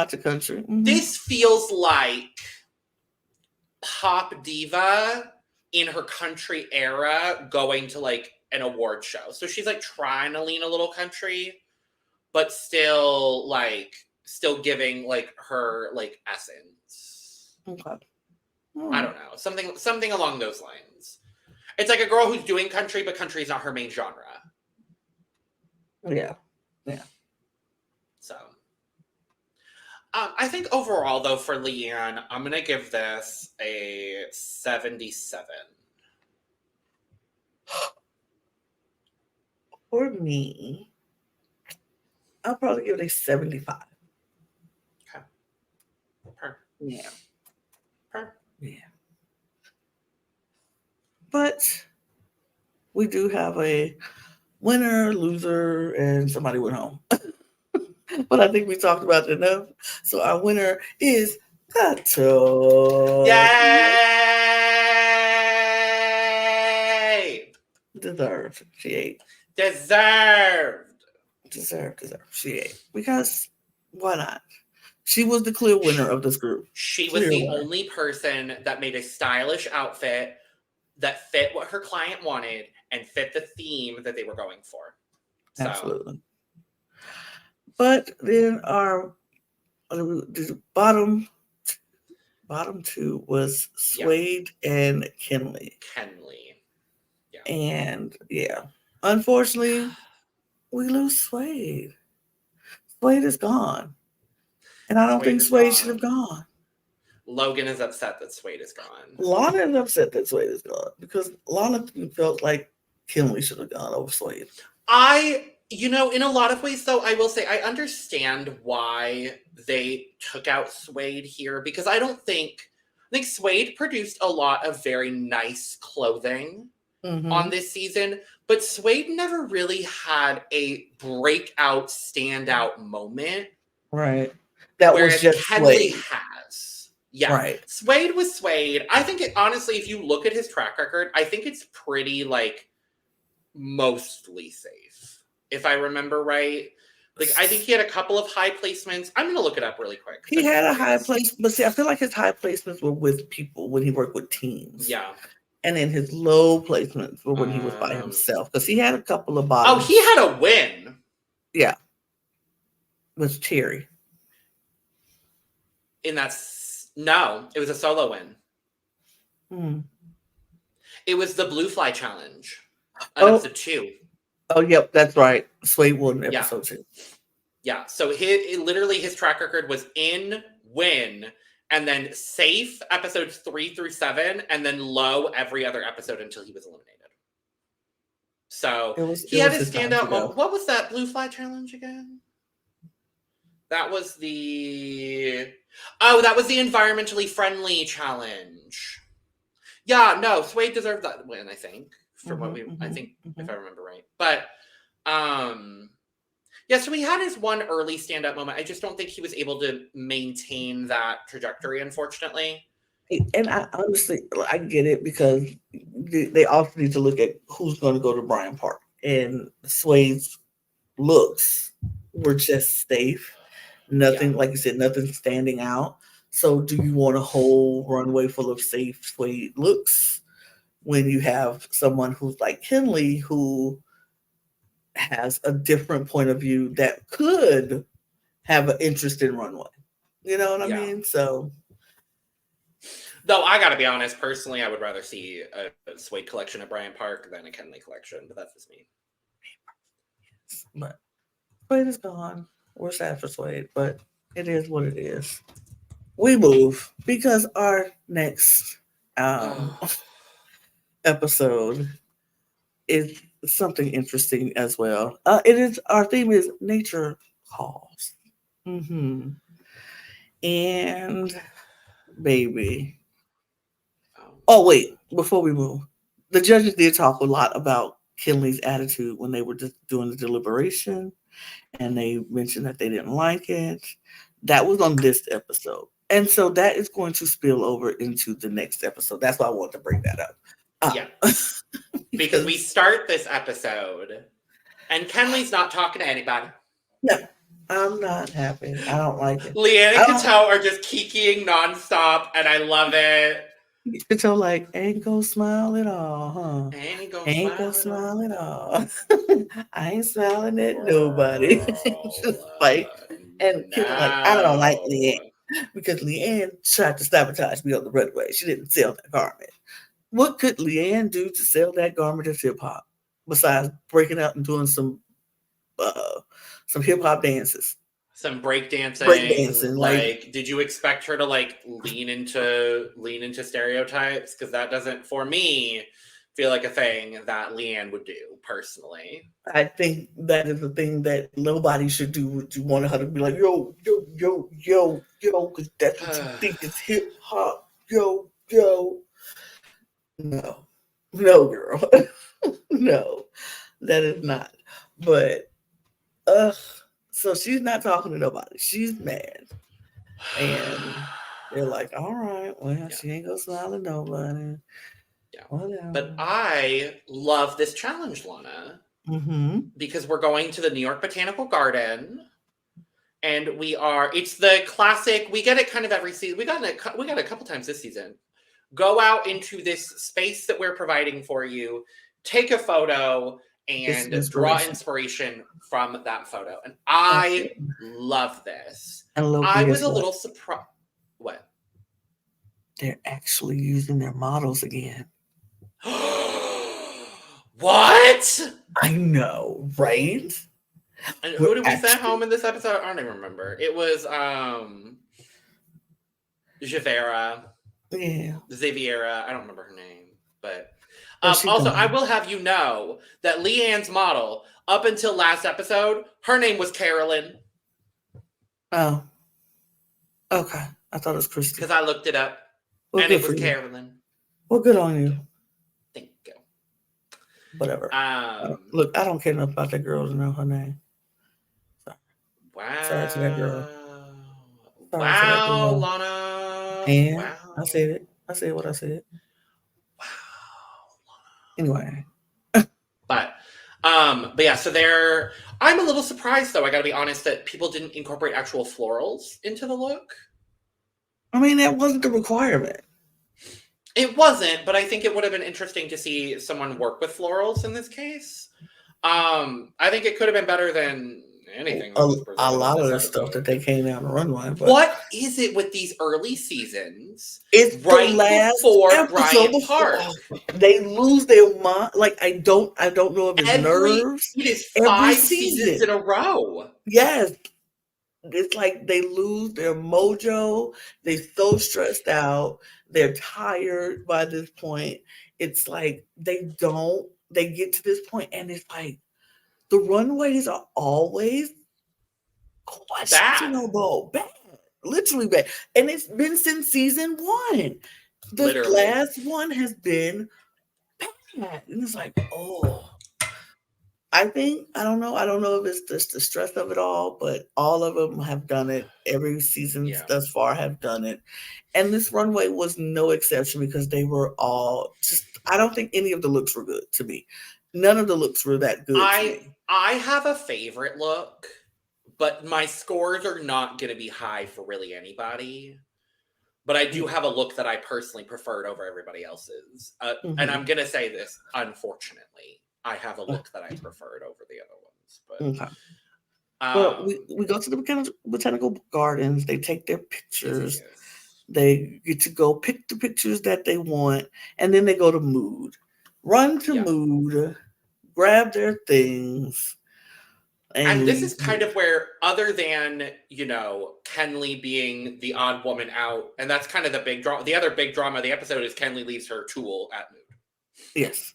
to country. This feels like pop diva in her country era going to like an award show. So she's like trying to lean a little country, but still giving like her like essence. Okay. I don't know. Something along those lines. It's like a girl who's doing country, but country is not her main genre. Yeah. Yeah. So I think overall though for Leanne, I'm gonna give this a 77. For me, I'll probably give it a 75. Okay. Per. Yeah. Per. Yeah. But we do have a winner, loser, and somebody went home. But I think we talked about it enough. So our winner is Kato. Yay! Deserved. She ate. Deserved. She ate. Because why not? She was the clear winner of this group. She was the only person that made a stylish outfit that fit what her client wanted and fit the theme that they were going for. So. Absolutely. But then our the bottom two was Suede and Kenley. Yeah. And unfortunately, we lose Suede. Suede is gone. And I don't think Suede should have gone. Logan is upset that Suede is gone. Lana is upset that Suede is gone because Lana felt like Kenley should have gone over Suede. In a lot of ways, though, I will say I understand why they took out Suede here because I think Suede produced a lot of very nice clothing on this season, but Suede never really had a breakout, standout moment. Right. That was just Kenley Suede. has. Yeah. Right. Suede was Suede. I think honestly, if you look at his track record, I think it's pretty like mostly safe. If I remember right. Like, I think he had a couple of high placements. I'm going to look it up really quick. He had a high place, but see, I feel like his high placements were with people when he worked with teams. Yeah. And then his low placements were when he was by himself. Because he had a couple of bottoms. Oh, he had a win. Yeah. With Terry. No, it was a solo win. Hmm. It was the Blue Fly Challenge. Episode 2. Oh, yep, that's right. Suede won episode 2. Yeah, so his track record was in, win, and then safe episodes 3 through 7, and then low every other episode until he was eliminated. So he had his standout moment. What was that Blue Fly Challenge again? That was the environmentally friendly challenge. Yeah, no, Suede deserved that win, I think. If I remember right. But so he had his one early stand-up moment. I just don't think he was able to maintain that trajectory, unfortunately. And I honestly, I get it because they also need to look at who's going to go to Bryant Park. And Suede's looks were just safe. Nothing, like you said, nothing standing out. So do you want a whole runway full of safe Suede looks when you have someone who's like Kenley who has a different point of view that could have an interesting runway? You know what I mean? So, though I gotta be honest, personally, I would rather see a Suede collection at Bryant Park than a Kenley collection, but that's just me. But Suede is gone. We're sad for Suede, but it is what it is. We move because our next episode is something interesting as well. Our theme is nature calls. And baby. Oh wait, before we move, the judges did talk a lot about Kenley's attitude when they were just doing the deliberation, and they mentioned that they didn't like it. That was on this episode. And so that is going to spill over into the next episode. That's why I want to bring that up. Because we start this episode and Kenley's not talking to anybody. No, I'm not happy. I don't like it. Leanne and Kato are just kikiing nonstop, and I love it. So like, ain't gonna smile at all, huh? Ain't gonna Ain't gonna smile at smile all. at all. I ain't smiling at nobody. Just Girl, like, and people are like, I don't like no. Leanne because Leanne tried to sabotage me on the runway. She didn't sell that garment. What could Leanne do to sell that garment as hip hop besides breaking out and doing some hip hop dances, Some break breakdancing. dancing? Like, Like, did you expect her to like lean into stereotypes? Because that doesn't, for me, feel like a thing that Leanne would do personally. I think that is the thing that nobody should do. Would you want her to be like, yo, yo, yo, yo, yo, because that's what you think is hip hop, yo, yo. No, no, girl, no, that is not. But, so she's not talking to nobody. She's mad. And they're like, all right, well, Yeah, she ain't gonna smile at nobody. yeah. But Whatever. I love this challenge, Lana, Mm-hmm. because we're going to the New York Botanical Garden, and it's the classic. We get it kind of every season. We got it a couple times this season. Go out into this space that we're providing for you, take a photo, Get some and draw inspiration. inspiration from that photo. And I Absolutely. love this. And I Logan, was guess a what? little surprised. What? They're actually using their models again. What? I know, right? And We're who did we send actually, home in this episode? I don't even remember. It was Javera, yeah. Xaviera. I don't remember her name, but But she also I gone. will have you know that Leanne's model up until last episode, her name was Carolyn Oh, okay. I thought it was Christy. because I looked it up Well, and good it for was you. Carolyn. Well, good on Thank you. you. Thank you. Whatever. Um. Look, I don't care enough about that girl to know her name. Sorry, sorry to that girl. Wow. Sorry to that Wow, girl. Lana. And I said Wow. it. I said what I said. Wow. Anyway. But yeah, so there I'm a little surprised though, I gotta be honest, that people didn't incorporate actual florals into the look. I mean, that wasn't the requirement. It wasn't, but I think it would have been interesting to see someone work with florals in this case. I think it could have been better than anything that was A presented in lot of this the stuff that episode. they came down the runway, but What is it with these early seasons it's the right last before episode Bryant before Park? they lose their mind. Like I don't know if it's Every nerves. it is Every 5 seasons season, in a row. yes, it's like they lose their mojo. They're so stressed out. They're tired by this point. It's like they don't. They get to this point, and it's like the runways are always Bad. questionable, bad, literally bad. And it's been since season one. The Literally. last one has been bad. And it's like, oh, I don't know if it's just the stress of it all, but all of them have done it. Every season Yeah. thus far have done it. And this runway was no exception because they were all just, I don't think any of the looks were good to me. None of the looks were that good to I me. I have a favorite look, but my scores are not going to be high for really anybody. But I do have a look that I personally preferred over everybody else's. And I'm Mm-hmm. going to say this, unfortunately, I have a look that I preferred over the other ones. Okay. But Well, we go to the botanical gardens. They take their yes, yes, pictures. yes. They get to go pick the pictures that they want, and then they go to Mood, run to Yeah. Mood, grab their things, and And this leave is kind Mood. of where, other than, Kenley being the odd woman out, and that's kind of the big drama. The other big drama of the episode is Kenley leaves her tool at Mood. Yes,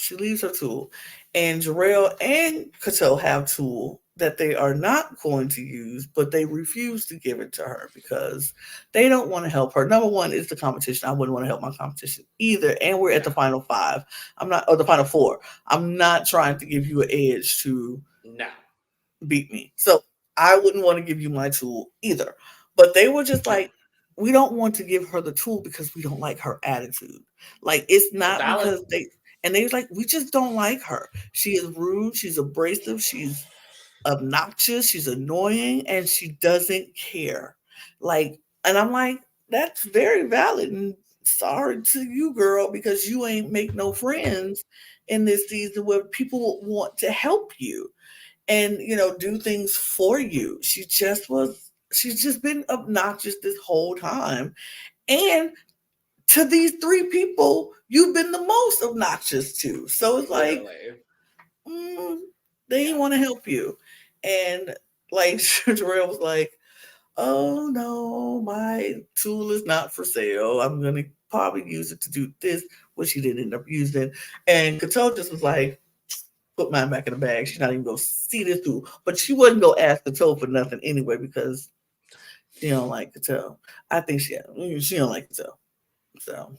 she leaves her tool, and Jarrell and Cato have tool that they are not going to use, but they refuse to give it to her because they don't want to help her. Number one is the competition. I wouldn't want to help my competition either. And we're at the No, final five. I'm not, or the final four. I'm not trying to give you an edge to no. beat me. So I wouldn't want to give you my tool either. But they were just like, we don't want to give her the tool because we don't like her attitude. Like it's not Valid. because they was like, we just don't like her. She is rude, she's abrasive, she's obnoxious, she's annoying, and she doesn't care. Like, and I'm like, that's very valid. And sorry to you, girl, because you ain't make no friends in this season where people want to help you and, do things for you. She's just been obnoxious this whole time. And to these three people, you've been the most obnoxious to. So it's like, they didn't want to help you. And like Jarrell was like, oh no, my tool is not for sale. I'm going to probably use it to do this, which she didn't end up using. And Cato just was like, put mine back in the bag. She's not even going to see this through. But she wasn't going to ask Cato for nothing anyway because she don't like Cato. I think she don't like Cato. So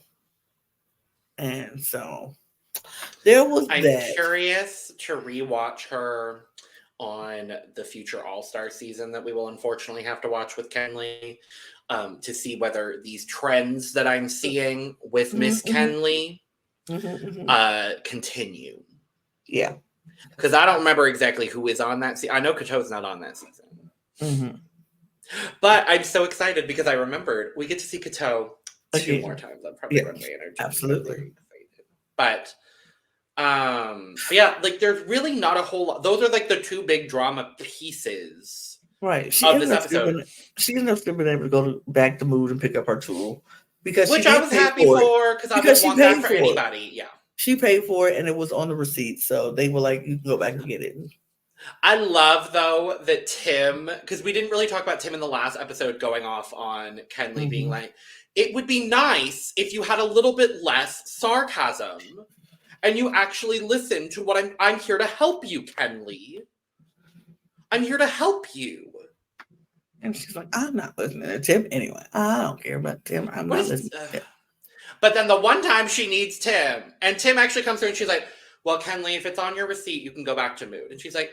there was I'm that. curious to rewatch her on the future All-Star season that we will unfortunately have to watch with Kenley, to see whether these trends that I'm seeing with Miss Kenley continue. Yeah. Because I don't remember exactly who is on that season. I know Kato's not on that season. But I'm so excited because I remembered we get to see Cato 2 more times on Project Runway. Absolutely. But yeah, like there's really not a whole lot. Those are like the 2 big drama pieces of this episode. She ended up still being able to go back to Mood and pick up her tool because which I was happy for because I would want that for anybody. Yeah, she paid for it and it was on the receipt, so they were like, "You can go back and get it." I love though that Tim, because we didn't really talk about Tim in the last episode going off on Kenley being like, it would be nice if you had a little bit less sarcasm and you actually listen to what I'm here to help you, Kenley. I'm here to help you. And she's like, I'm not listening to Tim anyway. I don't care about Tim. I'm not listening to Tim. But then the one time she needs Tim, and Tim actually comes through and she's like, well, Kenley, if it's on your receipt, you can go back to Mood. And she's like,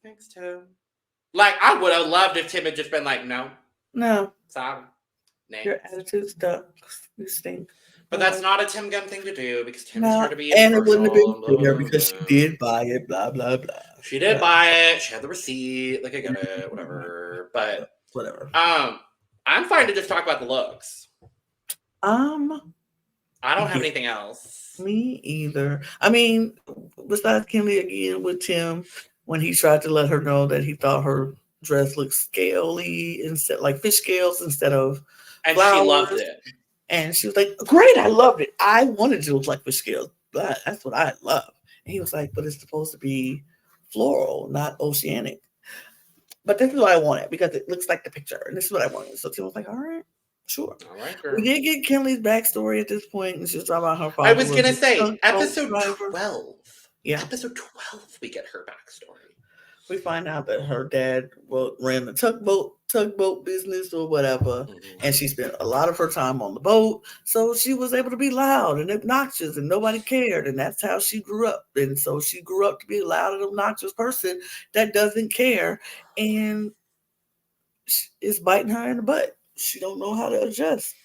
thanks, Tim. Like, I would have loved if Tim had just been like, no. Sorry. Next. Your attitude stuck. You stink. But that's not a Tim Gunn thing to do because Tim's here to be and it wouldn't have been fair because she did buy it, blah, blah, blah. She did buy it. She had the receipt. Like, I get it, whatever. But whatever. I'm fine to just talk about the looks. I don't have anything else. Me either. I mean, besides Kenley again with Tim, when he tried to let her know that he thought her dress looked scaly instead, like fish scales instead of and flowers. She loved it. And she was like, great, I loved it. I wanted to look like fish scales, but that's what I love. And he was like, but it's supposed to be floral, not oceanic. But this is what I wanted because it looks like the picture. And this is what I wanted. So Tim was like, all right, sure. All right, girl. We did get Kenley's backstory at this point. And she's talking about her father. I was going to say, episode 12. Yeah. Episode 12, we get her backstory. We find out that her dad ran the tugboat business or whatever, and she spent a lot of her time on the boat, so she was able to be loud and obnoxious, and nobody cared, and that's how she grew up. And so she grew up to be a loud and obnoxious person that doesn't care, and it's biting her in the butt. She don't know how to adjust,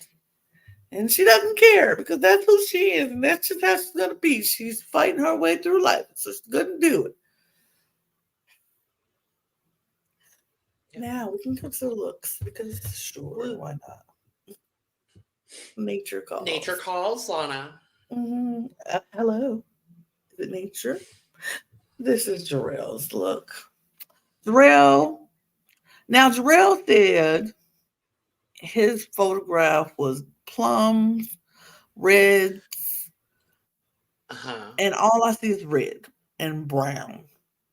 and she doesn't care because that's who she is, and that's just how she's gonna be. She's fighting her way through life, so she's gonna do it. Now we can come to the looks because sure, why not? Nature calls. Nature calls, Lana. Hello. Is it nature? This is Jarrell's look. Jarrell said his photograph was plums, reds, and all I see is red and brown,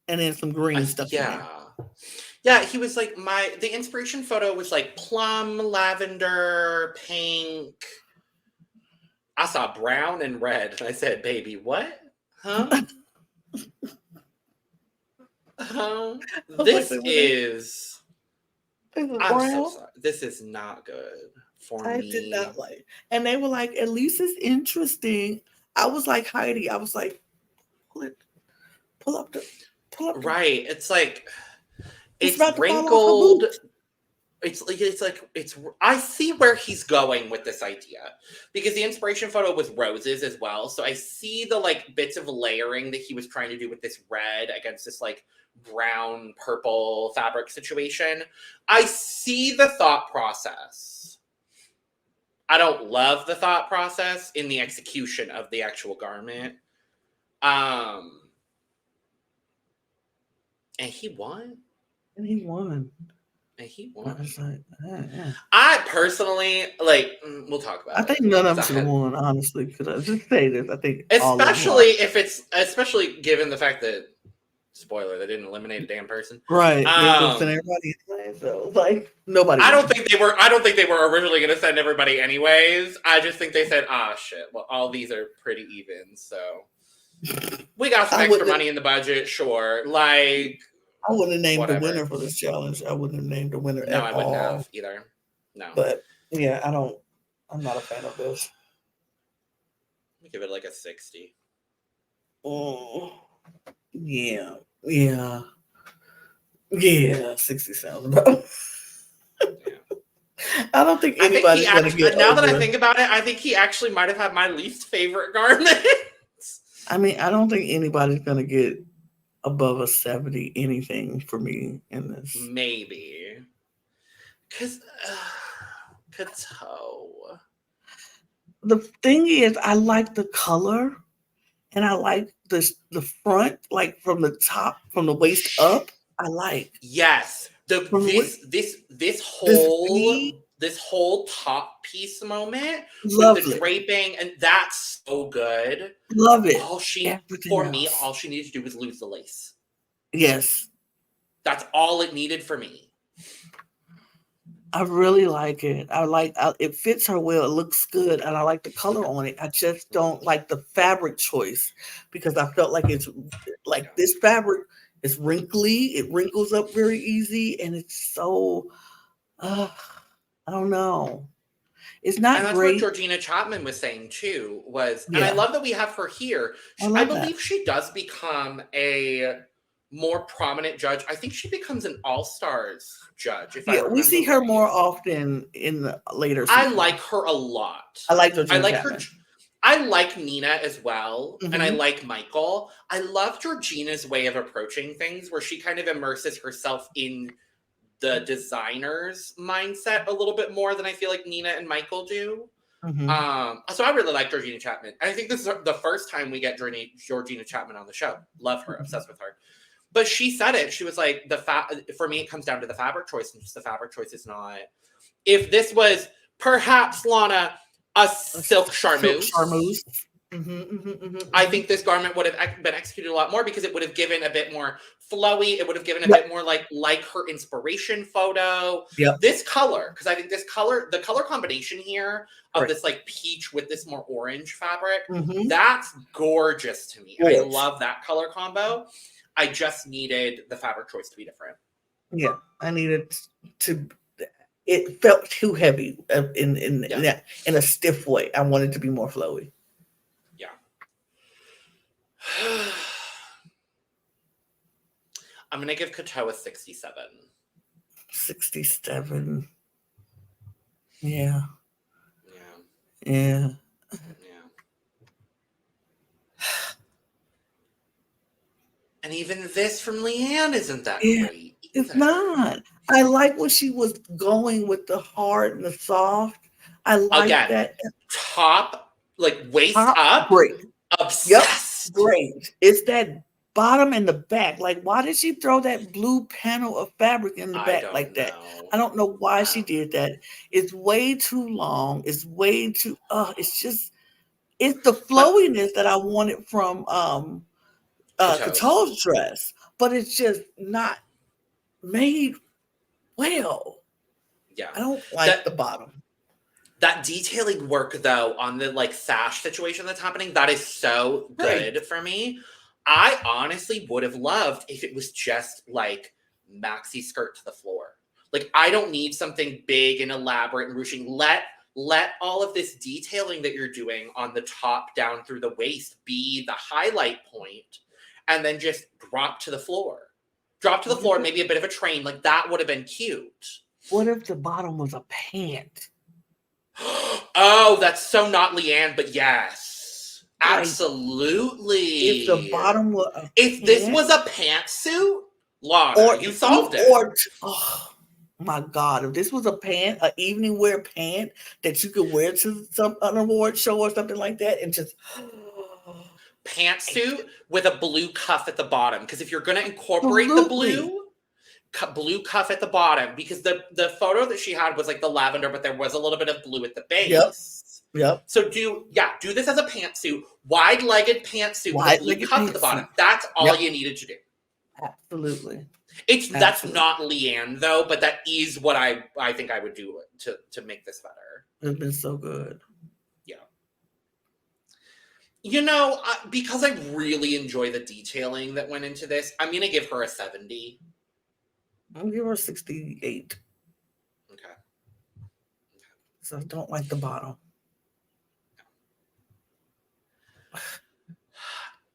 and then some green stuff. Yeah, he was like the inspiration photo was like plum, lavender, pink. I saw brown and red, and I said, "Baby, what? Huh? This is. I'm so sorry. This is not good for me. I did not like, and they were like, "At least it's interesting." I was like Heidi. I was like, pull up the. Right. It's like. It's wrinkled. It's I see where he's going with this idea because the inspiration photo was roses as well. So I see the like bits of layering that he was trying to do with this red against this like brown purple fabric situation. I see the thought process. I don't love the thought process in the execution of the actual garment. And he won. And he won. And he I won. was like, yeah. I personally, like, we'll talk about it. I think none of them should have won, honestly. Because I just say this, I think especially given the fact that, spoiler, they didn't eliminate a damn person. Right. They sent everybody anyway, so like nobody. I don't think they were originally going to send everybody anyways. I just think they said, shit. Well, all these are pretty even, so we got some extra money in the budget. Sure, like I wouldn't have named the winner for this challenge. I wouldn't have named the winner at all. No, I wouldn't have either. No, but yeah, I'm not a fan of this. I'd give it like a 60. Oh, yeah. 60 sounds about. I don't think anybody's going to get now that I think about it, I think he actually might have had my least favorite garment. I mean, I don't think anybody's going to get above a 70 anything for me in this. Maybe. Because Cateau. The thing is, I like the color and I like the front, like from the top, from the waist up. I like. Yes. This whole top piece moment Lovely. With the draping, and that's so good. Love it. All she needed to do was lose the lace. Yes. That's all it needed for me. I really like it. It fits her well. It looks good, and I like the color on it. I just don't like the fabric choice because I felt like it's like this fabric is wrinkly. It wrinkles up very easy, and it's so. I don't know. It's not and that's great. what Georgina Chapman was saying too. And I love that we have her here. I believe she does become a more prominent judge. I think she becomes an All-Stars judge. We see her more often in the later season. I like her a lot. I like Georgina Chapman. I like Nina as well, and I like Michael. I love Georgina's way of approaching things, where she kind of immerses herself in the designer's mindset a little bit more than I feel like Nina and Michael do. So I really like Georgina Chapman. I think this is the first time we get Georgina Chapman on the show. Love her, obsessed with her. But she said it. She was like, for me, it comes down to the fabric choice, and just the fabric choice is not. If this was perhaps, Lana, a silk charmeuse. I think this garment would have been executed a lot more because it would have given a bit more flowy. It would have given a bit more like her inspiration photo. This color, because I think the color combination here of this like peach with this more orange fabric, that's gorgeous to me. I love that color combo. I just needed the fabric choice to be different. Yeah, I needed to. It felt too heavy in a stiff way. I wanted it to be more flowy. Yeah. I'm gonna give Cateau a 67. 67. Yeah. And even this from Leanne isn't that great. It's not. I like when she was going with the hard and the soft. I like that. Top, like waist up. Great. Obsessed. Yep, great. It's that bottom and the back. Like, why did she throw that blue panel of fabric in the back like that? I don't know why she did that. It's way too long. It's way too, it's the flowiness that I wanted from Cateau's dress, but it's just not made well. Yeah. I don't like the bottom. That detailing work though on the like sash situation that's happening, that is so good for me. I honestly would have loved if it was just like maxi skirt to the floor. Like, I don't need something big and elaborate and ruching. Let all of this detailing that you're doing on the top down through the waist be the highlight point, and then just drop to the floor. Drop to the floor, maybe a bit of a train. Like, that would have been cute. What if the bottom was a pant? Oh, that's so not Leanne, but yes. Like, absolutely. If the bottom was a this was a pantsuit, Lana, you solved it. My God, if this was a pant, an evening wear pant that you could wear to an award show or something like that, and just Pantsuit with a blue cuff at the bottom. Because if you're going to incorporate the absolutely. blue cuff at the bottom, because the photo that she had was like the lavender, but there was a little bit of blue at the Yep. base. Yep. So do this as a pantsuit, wide-legged pantsuit with a blue cuff at the bottom. That's all you needed to do. Absolutely. That's not Leanne though, but that is what I think I would do to make this better. It's been so good. Yeah. You know, because I really enjoy the detailing that went into this, I'm gonna give her a 70. I'll give her 68. Okay. So I don't like the bottom.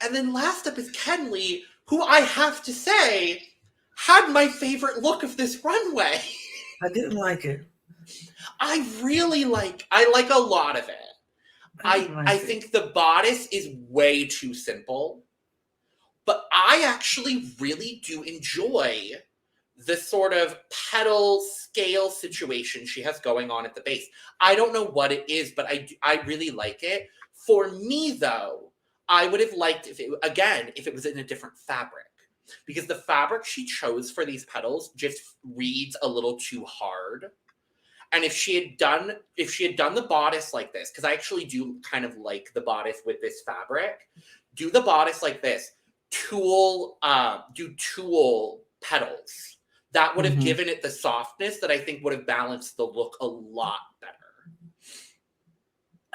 And then last up is Kenley, who I have to say had my favorite look of this runway. I didn't like it. I like a lot of it. I think the bodice is way too simple, but I actually really do enjoy the sort of petal scale situation she has going on at the base. I don't know what it is, but I really like it. For me, though, I would have liked if it was in a different fabric, because the fabric she chose for these petals just reads a little too hard. And if she had done the bodice like this, because I actually do kind of like the bodice with this fabric, do the bodice like this, do tulle petals. That would have given it the softness that I think would have balanced the look a lot better.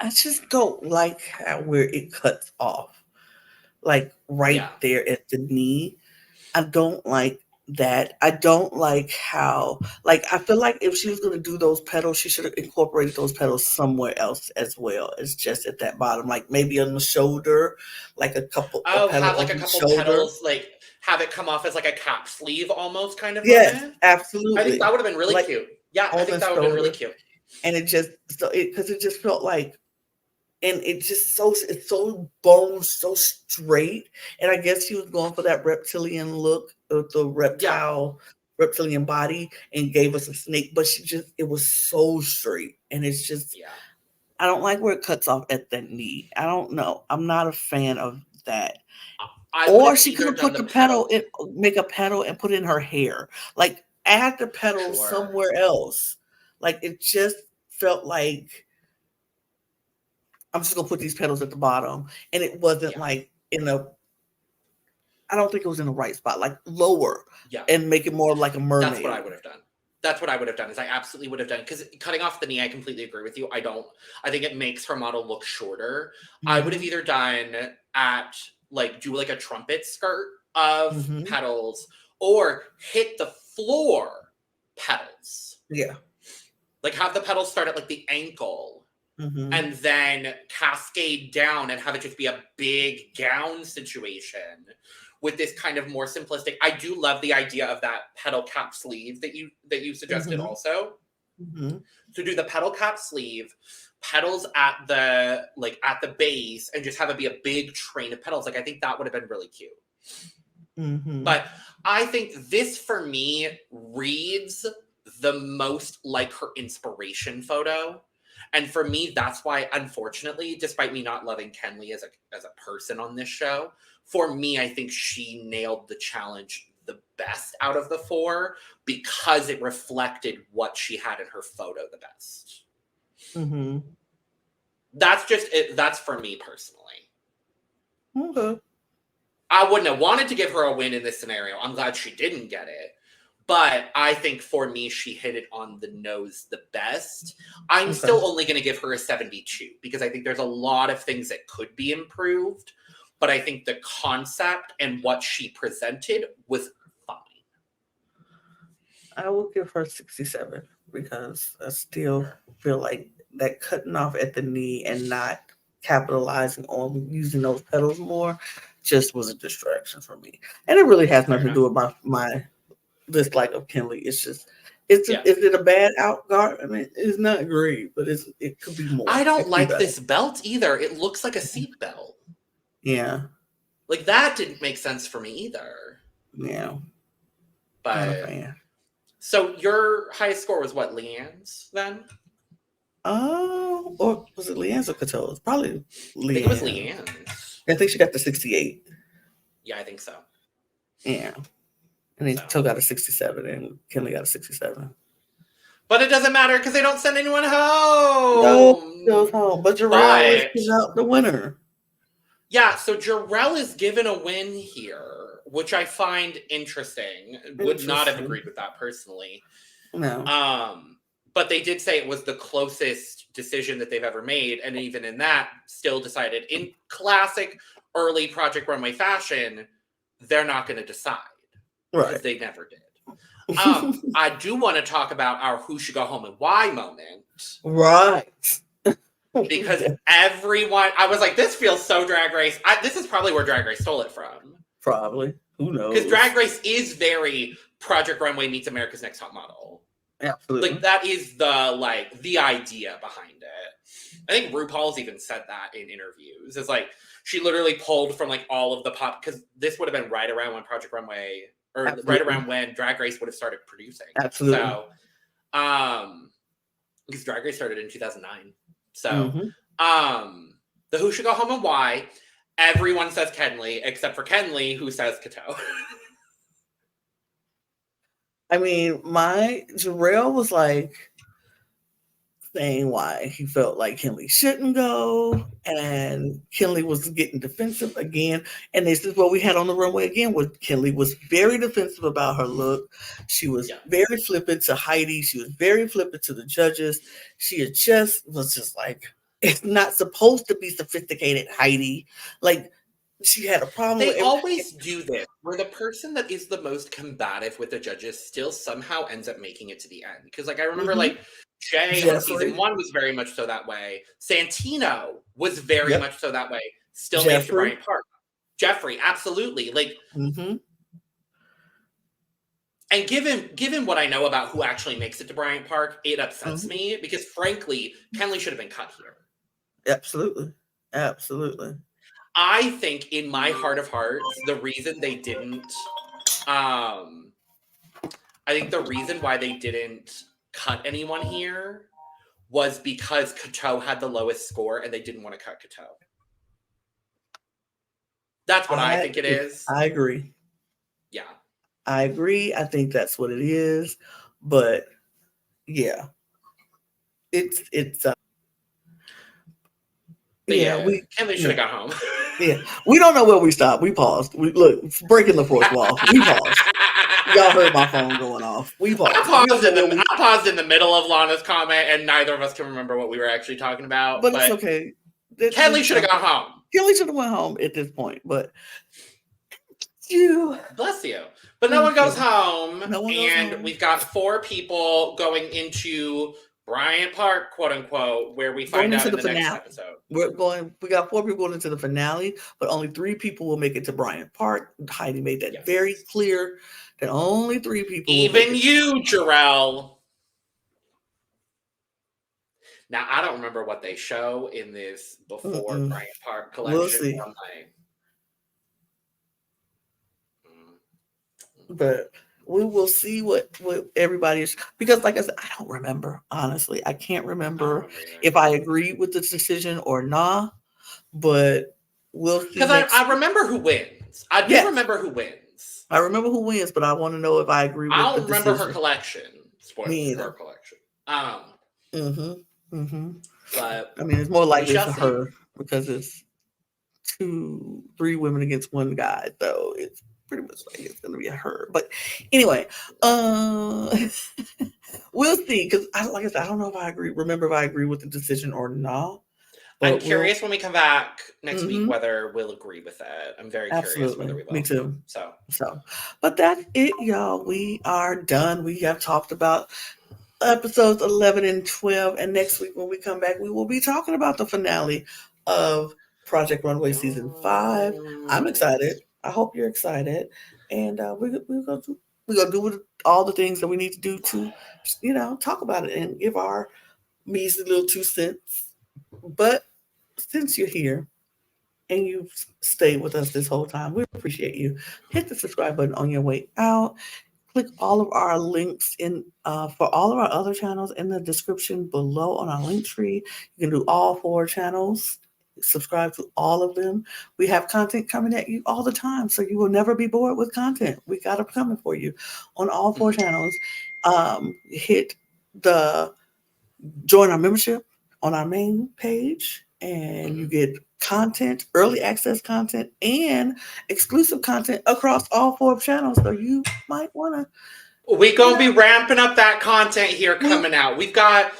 I just don't like where it cuts off, like there at the knee. I don't like that. I don't like how, like, I feel like if she was going to do those petals, she should have incorporated those petals somewhere else as well. It's just at that bottom, like maybe on the shoulder, like a couple. Have like a couple petals, like have it come off as like a cap sleeve almost kind of. Yes, moment. absolutely. I think that would have been really cute. Yeah, I think that would have been really cute. And it just because it just felt like. And it's so bone, so straight. And I guess she was going for that reptilian look of the reptilian body, and gave us a snake, but it was so straight. And it's just, I don't like where it cuts off at that knee. I don't know. I'm not a fan of that. Or she could have put the petal, make a petal and put it in her hair. Like add the petal somewhere else. Like it just felt like, I'm just gonna put these petals at the bottom, and it wasn't like I don't think it was in the right spot, like lower, and make it more like a mermaid. That's what I would have done. That's what I would have done. Is I absolutely would have done, because cutting off the knee, I completely agree with you. I think it makes her model look shorter. I would have either done do like a trumpet skirt of petals, or hit the floor petals. Yeah, like have the petals start at like the ankle. And then cascade down and have it just be a big gown situation with this kind of more simplistic. I do love the idea of that petal cap sleeve that you suggested also. So do the petal cap sleeve, petals at the base, and just have it be a big train of petals. Like I think that would have been really cute. But I think this for me reads the most like her inspiration photo. And for me, that's why, unfortunately, despite me not loving Kenley as a person on this show, for me, I think she nailed the challenge the best out of the four, because it reflected what she had in her photo the best. That's just it. That's for me personally. Okay. I wouldn't have wanted to give her a win in this scenario. I'm glad she didn't get it. But I think for me, she hit it on the nose the best. I'm still only going to give her a 72, because I think there's a lot of things that could be improved. But I think the concept and what she presented was fine. I will give her 67, because I still feel like that cutting off at the knee and not capitalizing on using those petals more just was a distraction for me. And it really has nothing to do with my dislike of Kenley. It's just, is it a bad out garment? It's not great, but it could be more. I don't like this belt either. It looks like a seat belt. Yeah. Like that didn't make sense for me either. Yeah. But So your highest score was what, Leanne's then? Oh, or was it Leanne's or Cato's? Probably I think it was Leanne. Leanne's. I think she got the 68. Yeah, I think so. Yeah. And then So. Cato got a 67 and Kelly got a 67. But it doesn't matter because they don't send anyone home. No, goes home. But Jarrell is out the winner. Yeah, so Jarrell is given a win here, which I find interesting. Would not have agreed with that personally. No. But they did say it was the closest decision that they've ever made, and even in that, still decided in classic early Project Runway fashion, they're not going to decide. Right. Because they never did. I do want to talk about our who should go home and why moment. Right. Because everyone, I was like, this feels so Drag Race. This is probably where Drag Race stole it from. Probably. Who knows? Because Drag Race is very Project Runway meets America's Next Top Model. Absolutely. Like, that is the idea behind it. I think RuPaul's even said that in interviews. It's like, she literally pulled from like all of the pop, because this would have been right around when Project Runway, or Absolutely. right around when Drag Race would have started producing. Absolutely. So, because Drag Race started in 2009. So, the who should go home and why, everyone says Kenley, except for Kenley, who says Cato. I mean, Jarrell was like saying why he felt like Kenley shouldn't go, and Kenley was getting defensive again. And this is what we had on the runway again, where Kenley was very defensive about her look. She was very flippant to Heidi. She was very flippant to the judges. She was just like, it's not supposed to be sophisticated, Heidi. Like, she had a problem. They always do this, where the person that is the most combative with the judges still somehow ends up making it to the end. Because, like, I remember, like, Jay on season 1 was very much so that way. Santino was very much so that way. Still makes it to Bryant Park. Jeffrey, absolutely. Like, and given what I know about who actually makes it to Bryant Park, it upsets me because, frankly, Kenley should have been cut here. Absolutely. Absolutely. I think in my heart of hearts, the reason they didn't, I think the reason why they didn't cut anyone here was because Cato had the lowest score and they didn't want to cut Cato. That's what I think it is. I agree. Yeah. I agree. I think that's what it is. But yeah, it's Kenley should have got home. Yeah, we don't know where we stopped. We paused. We look breaking the fourth wall. We paused. Y'all heard my phone going off. We paused. I paused in the middle of Lana's comment, and neither of us can remember what we were actually talking about. But it's okay. Kenley should have gone home. Kenley should have went home at this point. But bless you. But no one goes home, and we've got 4 people going into Bryant Park, quote unquote, where we find out in the next episode. We got 4 people going into the finale, but only 3 people will make it to Bryant Park. Heidi made that very clear that only 3 people. Even you, Jarrell. Now, I don't remember what they show in this before Bryant Park collection. We'll see. But we will see what everybody is, because like I said, I don't remember, honestly. I can't remember if I agree with the decision or not, but we'll see. Because I remember who wins. I do remember who wins. I remember who wins, but I want to know if I agree with the decision. I don't remember her collection. Spoiler for her collection. But I mean, it's more likely to her because it's 2-3 women against 1 guy, so it's pretty much like it's gonna be a her. But anyway, we'll see. Because like I said, I don't know if I agree. Remember if I agree with the decision or not. I'm curious when we come back next week whether we'll agree with it. I'm very curious whether we will. Me too. So, but that's it, y'all. We are done. We have talked about episodes 11 and 12, and next week when we come back, we will be talking about the finale of Project Runway season 5. I'm excited. I hope you're excited, and we're gonna do all the things that we need to do to, talk about it and give our measly little 2 cents. But since you're here and you've stayed with us this whole time, we appreciate you. Hit the subscribe button on your way out. click all of our links in for all of our other channels in the description below on our link tree. You can do all 4 channels. Subscribe to all of them. We have content coming at you all the time, so you will never be bored with content. We got it coming for you on all 4 channels. Hit the join our membership on our main page, and you get content, early access content, and exclusive content across all 4 channels. So you might want to. We gonna be ramping up that content here coming out. We've got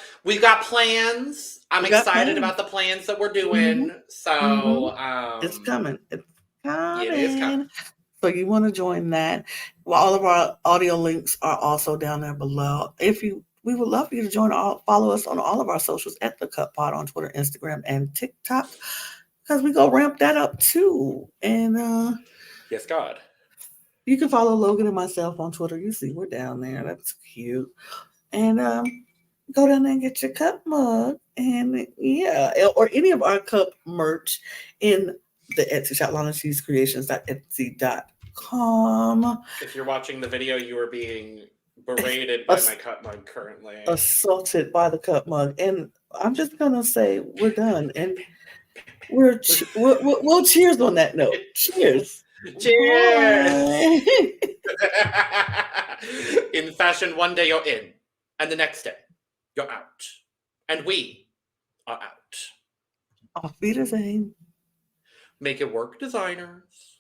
plans. I'm excited about the plans that we're doing. So it's coming. It's it is coming. coming. So you want to join that. Well, all of our audio links are also down there below. We would love for you to follow us on all of our socials at The Cup Pod on Twitter, Instagram, and TikTok, because we go ramp that up too. And yes, God. You can follow Logan and myself on Twitter. You see, we're down there. That's cute. And go down there and get your cup mug, and or any of our cup merch in the Etsy shop, LanaCheeseCreations.etsy.com. If you're watching the video, you are being berated by my cup mug currently. Assaulted by the cup mug. And I'm just gonna say we're done, and we'll cheers on that note. Cheers. Cheers. In fashion, one day you're in, and the next day you're out, and we are out. Auf Wiedersehen. Make it work, designers.